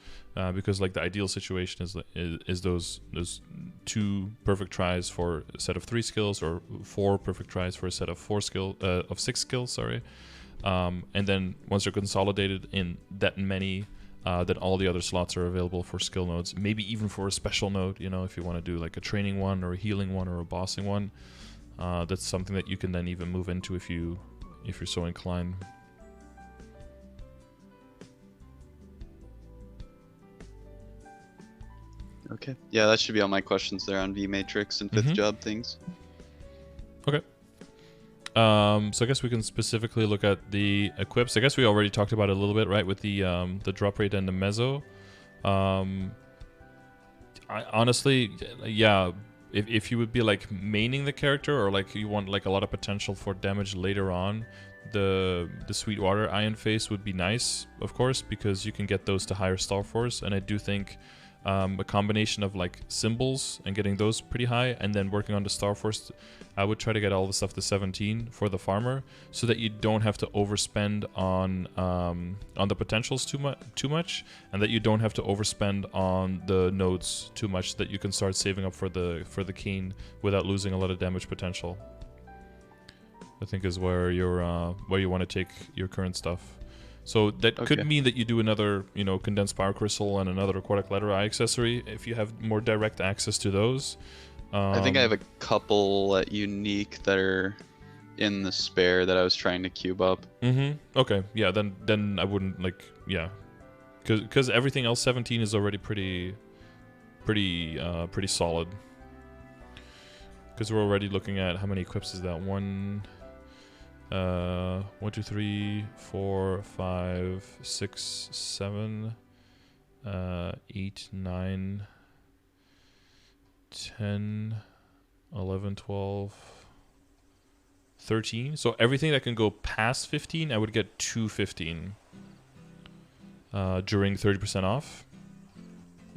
because like the ideal situation is those 2 perfect tries for a set of 3 skills, or 4 perfect tries for a set of 6 skills, sorry. And then once you're consolidated in that many, then all the other slots are available for skill nodes. Maybe even for a special node, you know, if you want to do like a training one or a healing one or a bossing one. That's something that you can then even move into if you're so inclined. Okay. Yeah, that should be all my questions there on V Matrix and 5th job things. Okay. So I guess we can specifically look at the equips. I guess we already talked about it a little bit, right, with the drop rate and the meso. Honestly, yeah, if you would be like maining the character, or like you want like a lot of potential for damage later on, the Sweetwater Iron Face would be nice, of course, because you can get those to higher Star Force, and I do think a combination of like symbols and getting those pretty high, and then working on the Star Force, I would try to get all the stuff to 17 for the farmer, so that you don't have to overspend on the potentials too much, and that you don't have to overspend on the nodes too much, so that you can start saving up for the Kain without losing a lot of damage potential. I think is where where you want to take your current stuff. So that could mean that you do another, you know, condensed power crystal and another aquatic letter eye accessory if you have more direct access to those. I think I have a couple at unique that are in the spare that I was trying to cube up. Okay. Yeah. Then I wouldn't like. Yeah. Because everything else 17 is already pretty solid. Because we're already looking at how many equips is that? 1, 2, 3, 4, 5, 6, 7, 8, 9, 10, 11, 12, 13. So everything that can go past 15, I would get 215 during 30% off.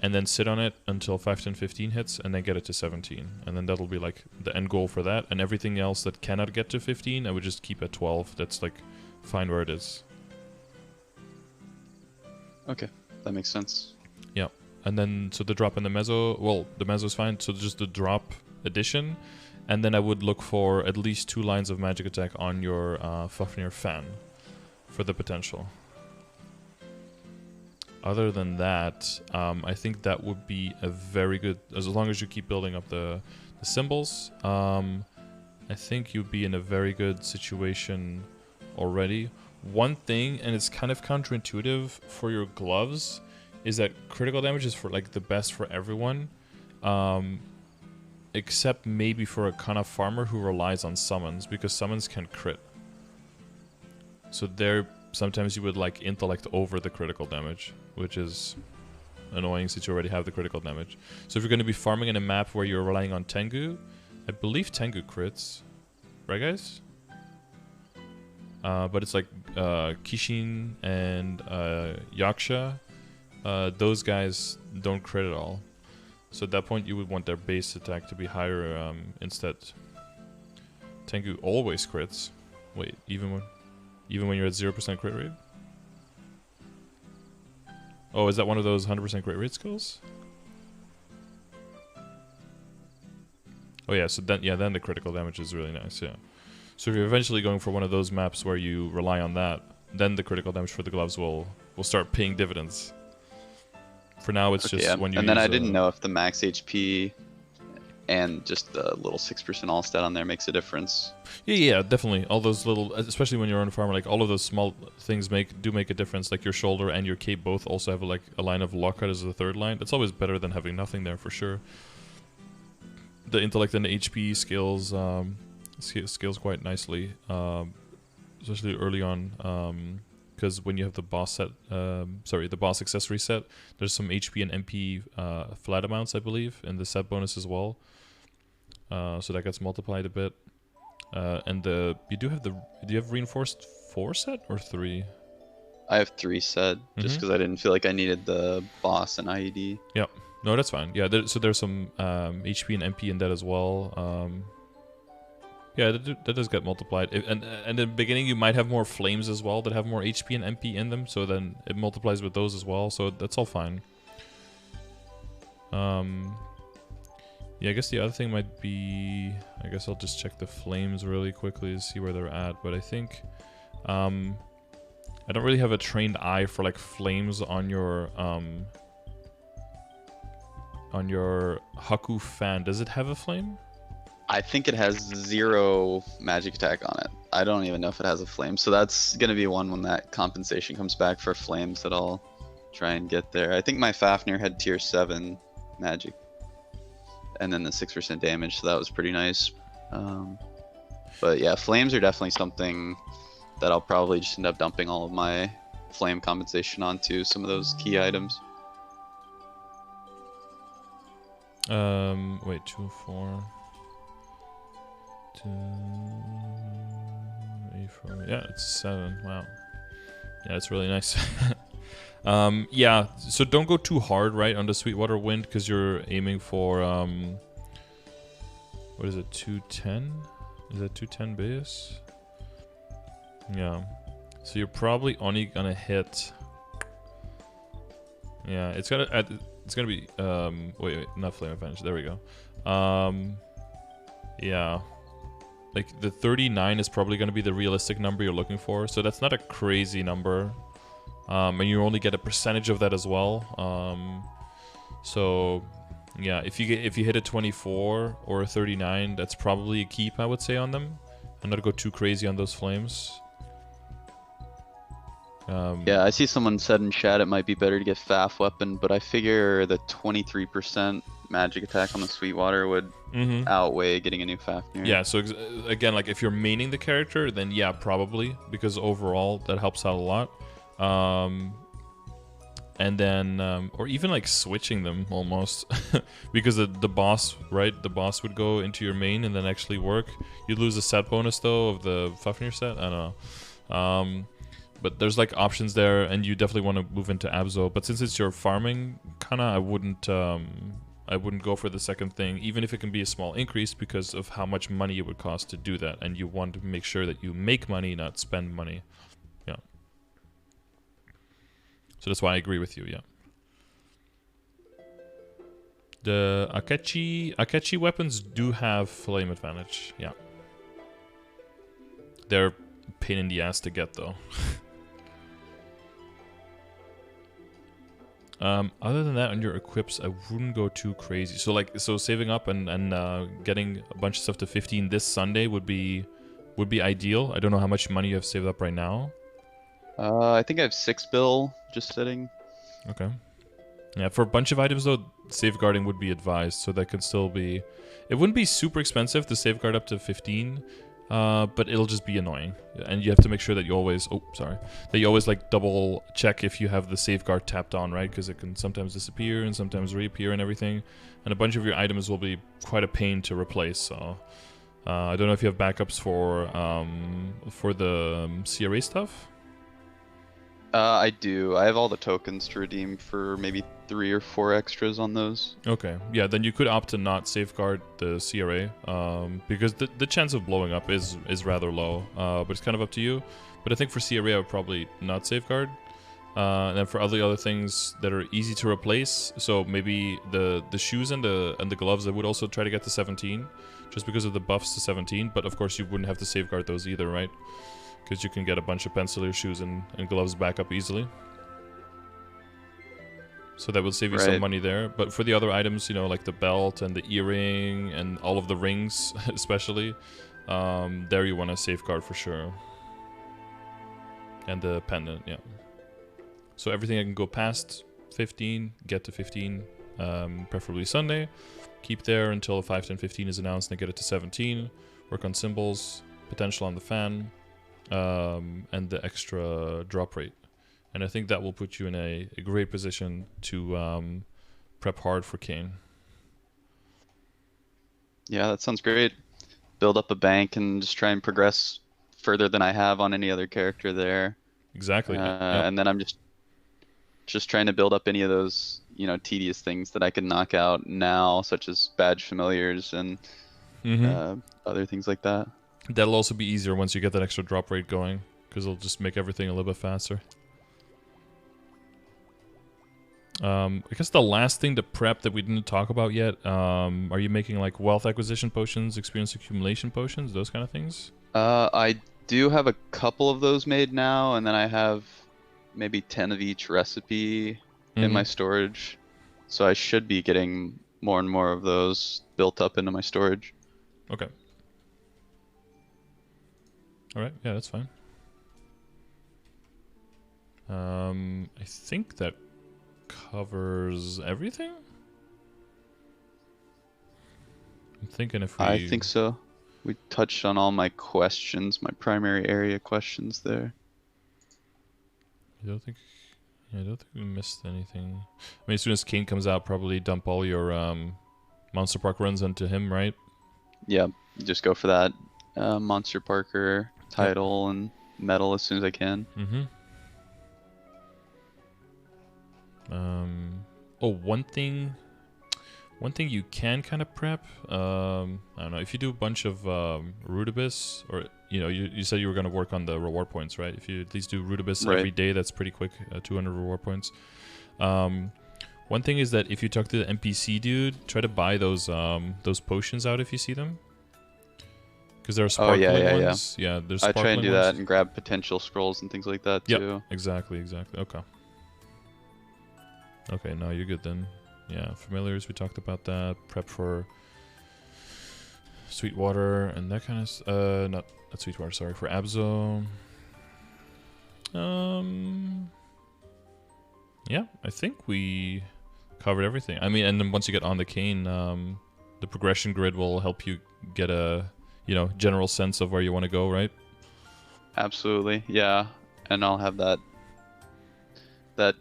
And then sit on it until 5, 10, 15 hits, and then get it to 17. And then that'll be like the end goal for that. And everything else that cannot get to 15, I would just keep at 12. That's like fine where it is. Okay, that makes sense. Yeah. And then, so the drop and the meso, well, the meso is fine. So just the drop addition. And then I would look for at least 2 lines of magic attack on your Fafnir fan for the potential. Other than that, I think that would be a very good, as long as you keep building up the symbols, I think you'd be in a very good situation already. One thing, and it's kind of counterintuitive for your gloves, is that critical damage is for like the best for everyone, except maybe for a Kana farmer who relies on summons, because summons can crit. So they're sometimes you would like intellect over the critical damage, which is annoying since you already have the critical damage. So if you're going to be farming in a map where you're relying on Tengu, I believe Tengu crits, right guys? But it's like Kishin and Yaksha, those guys don't crit at all. So at that point you would want their base attack to be higher instead. Tengu always crits. Wait, even when you're at 0% crit rate? Oh, is that one of those 100% crit rate skills? Oh yeah, so then the critical damage is really nice, yeah. So if you're eventually going for one of those maps where you rely on that, then the critical damage for the gloves will start paying dividends. For now, it's just when you. And then I didn't know if the max HP and just the little 6% all stat on there makes a difference. Yeah, definitely. All those little, especially when you're on a farmer, like all of those small things do make a difference. Like your shoulder and your cape both also have like a line of lockout as the third line. It's always better than having nothing there for sure. The intellect and the HP scales quite nicely, especially early on. Because when you have the boss set, the boss accessory set, there's some HP and MP flat amounts, I believe, in the set bonus as well. So that gets multiplied a bit. And do you have reinforced 4 set or 3? I have 3 set, just because I didn't feel like I needed the boss and IED. Yeah, no, that's fine. Yeah, so there's some HP and MP in that as well. Yeah, that does get multiplied. And in the beginning, you might have more flames as well that have more HP and MP in them, so then it multiplies with those as well, so that's all fine. Yeah, I guess the other thing might be... I guess I'll just check the flames really quickly to see where they're at, but I think... I don't really have a trained eye for, like, flames on your Haku fan. Does it have a flame? I think it has 0 magic attack on it. I don't even know if it has a flame. So that's going to be one when that compensation comes back for flames that I'll try and get there. I think my Fafnir had tier 7 magic. And then the 6% damage, so that was pretty nice. But yeah, flames are definitely something that I'll probably just end up dumping all of my flame compensation onto some of those key items. Wait, 2, 4... 2, 8, 4. Yeah, it's 7. Wow. Yeah, it's really nice. Yeah, so don't go too hard, right, on the Sweetwater Wind, because you're aiming for, what is it, 210? Is that 210 base? Yeah. So you're probably only gonna hit... Yeah, it's gonna be, wait, not Flame Advantage, there we go. Yeah. Like, the 39 is probably gonna be the realistic number you're looking for, so that's not a crazy number. And you only get a percentage of that as well. So yeah, if you hit a 24 or a 39, that's probably a keep, I would say, on them, and not go too crazy on those flames. Yeah, I see someone said in chat it might be better to get Faf weapon, but I figure the 23% magic attack on the Sweetwater would outweigh getting a new Fafnir. Yeah, so again, like if you're maining the character, then yeah, probably, because overall that helps out a lot. And then, or even like switching them almost, because the boss, right? The boss would go into your main and then actually work. You'd lose a set bonus though of the Fafnir set. I don't know. But there's like options there, and you definitely want to move into Abzo. But since it's your farming, kinda, I wouldn't go for the second thing, even if it can be a small increase, because of how much money it would cost to do that, and you want to make sure that you make money, not spend money. Yeah. So that's why I agree with you. Yeah. The Akechi weapons do have flame advantage. Yeah. They're a pain in the ass to get though. Other than that, on your equips, I wouldn't go too crazy. So saving up and getting a bunch of stuff to 15 this Sunday would be ideal. I don't know how much money you have saved up right now. I think I have 6 bill just sitting. Okay. Yeah, for a bunch of items though, safeguarding would be advised, so that could still be... It wouldn't be super expensive to safeguard up to 15, but it'll just be annoying. And you have to make sure that you always... Oh, sorry. That you always like double check if you have the safeguard tapped on, right? Because it can sometimes disappear and sometimes reappear and everything. And a bunch of your items will be quite a pain to replace, so... I don't know if you have backups for the CRA stuff? I do. I have all the tokens to redeem for maybe 3 or 4 extras on those. Okay. Yeah, then you could opt to not safeguard the CRA, because the chance of blowing up is rather low, but it's kind of up to you. But I think for CRA, I would probably not safeguard. And then for other things that are easy to replace, so maybe the shoes and the gloves, I would also try to get to 17, just because of the buffs to 17. But of course, you wouldn't have to safeguard those either, right? Because you can get a bunch of pencilier shoes and gloves back up easily. So that will save you some money there. But for the other items, you know, like the belt and the earring and all of the rings, especially, there you want to safeguard for sure. And the pendant, yeah. So everything I can go past 15, get to 15, preferably Sunday. Keep there until 5, 10, 15 is announced, and get it to 17. Work on symbols, potential on the fan, and the extra drop rate. And I think that will put you in a great position to prep hard for Kain. Yeah, that sounds great. Build up a bank and just try and progress further than I have on any other character there. Exactly. Yep. And then I'm just trying to build up any of those, you know, tedious things that I can knock out now, such as badge familiars and other things like that. That'll also be easier once you get that extra drop rate going, because it'll just make everything a little bit faster. I guess the last thing to prep that we didn't talk about yet, are you making like wealth acquisition potions, experience accumulation potions, those kind of things? I do have a couple of those made now, and then I have maybe 10 of each recipe in my storage. So I should be getting more and more of those built up into my storage. Okay. Alright, yeah, that's fine. I think that covers everything? I'm thinking if we... I think so. We touched on all my questions, my primary area questions there. I don't think we missed anything. I mean, as soon as Kain comes out, probably dump all your Monster Park runs onto him, right? Yeah, just go for that Monster Parker title and medal as soon as I can. Oh, one thing you can kind of prep. I don't know, if you do a bunch of Rudibus, or you know, you said you were going to work on the reward points, right? If you at least do Rudibus every day, that's pretty quick. 200 reward points. One thing is that if you talk to the NPC dude, try to buy those potions out if you see them. Because there are sparkling ones. Yeah, there's sparkling I try and do ones. that and grab potential scrolls and things like that too. Yep, exactly. Okay. Okay, now you're good then. Yeah, familiars, we talked about that. Prep for Sweetwater and that kind of... not Sweetwater, sorry. For Abzo. Yeah, I think we covered everything. I mean, and then once you get on the Kain, the progression grid will help you get a, you know, general sense of where you want to go, right? Absolutely, yeah. And I'll have that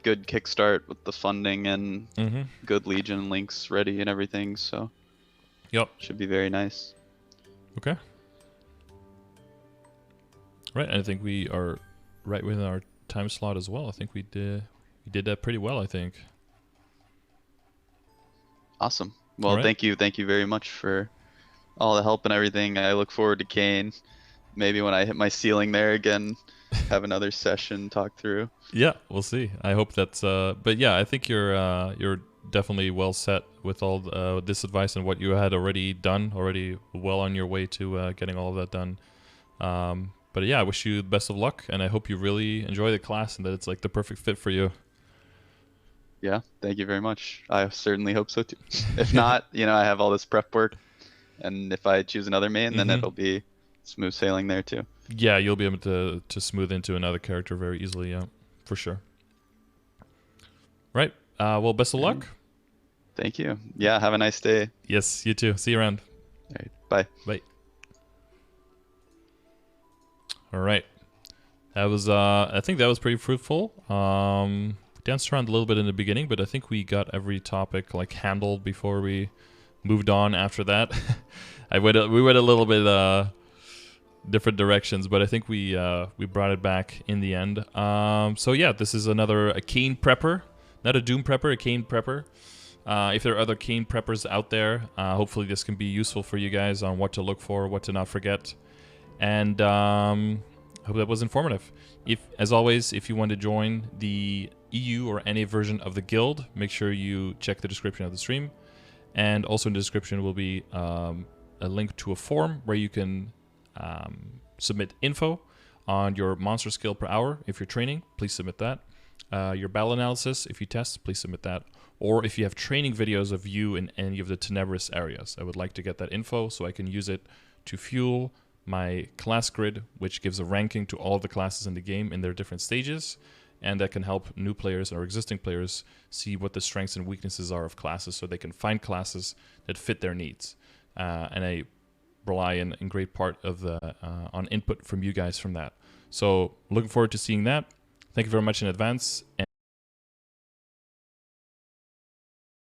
good kickstart with the funding and good Legion links ready and everything, so yep, should be very nice. Okay. Right, and I think we are right within our time slot as well. I think we did that pretty well, I think. Awesome. Well, thank you very much for all the help and everything. I look forward to Kain. Maybe when I hit my ceiling there again, have another session talk through. Yeah, we'll see. I hope that's but yeah, I think you're definitely well set with all this advice and what you had already done, already well on your way to getting all of that done. But yeah, I wish you the best of luck, and I hope you really enjoy the class and that it's like the perfect fit for you. Yeah, thank you very much. I certainly hope so too. If not, you know, I have all this prep work, and if I choose another main, then it'll be smooth sailing there too. Yeah, you'll be able to smooth into another character very easily, yeah, for sure. Right, well, best of luck. Thank you. Yeah, have a nice day. Yes, you too. See you around. All right, bye. Bye. All right. That was, I think that was pretty fruitful. Danced around a little bit in the beginning, but I think we got every topic like handled before we moved on after that. we went a little bit different directions, but I think we brought it back in the end. So yeah, this is a Kain prepper, not a Doom prepper, a Kain prepper. If there are other Kain preppers out there, hopefully this can be useful for you guys on what to look for, what to not forget, and hope that was informative. As always, if you want to join the EU or NA version of the guild, make sure you check the description of the stream, and also in the description will be a link to a form where you can submit info on your monster skill per hour. If you're training, please submit that. Your battle analysis, if you test, please submit that. Or if you have training videos of you in any of the Tenebris areas, I would like to get that info so I can use it to fuel my class grid, which gives a ranking to all the classes in the game in their different stages. And that can help new players or existing players see what the strengths and weaknesses are of classes so they can find classes that fit their needs. And I rely in great part of on input from you guys from that. So looking forward to seeing that. Thank you very much in advance.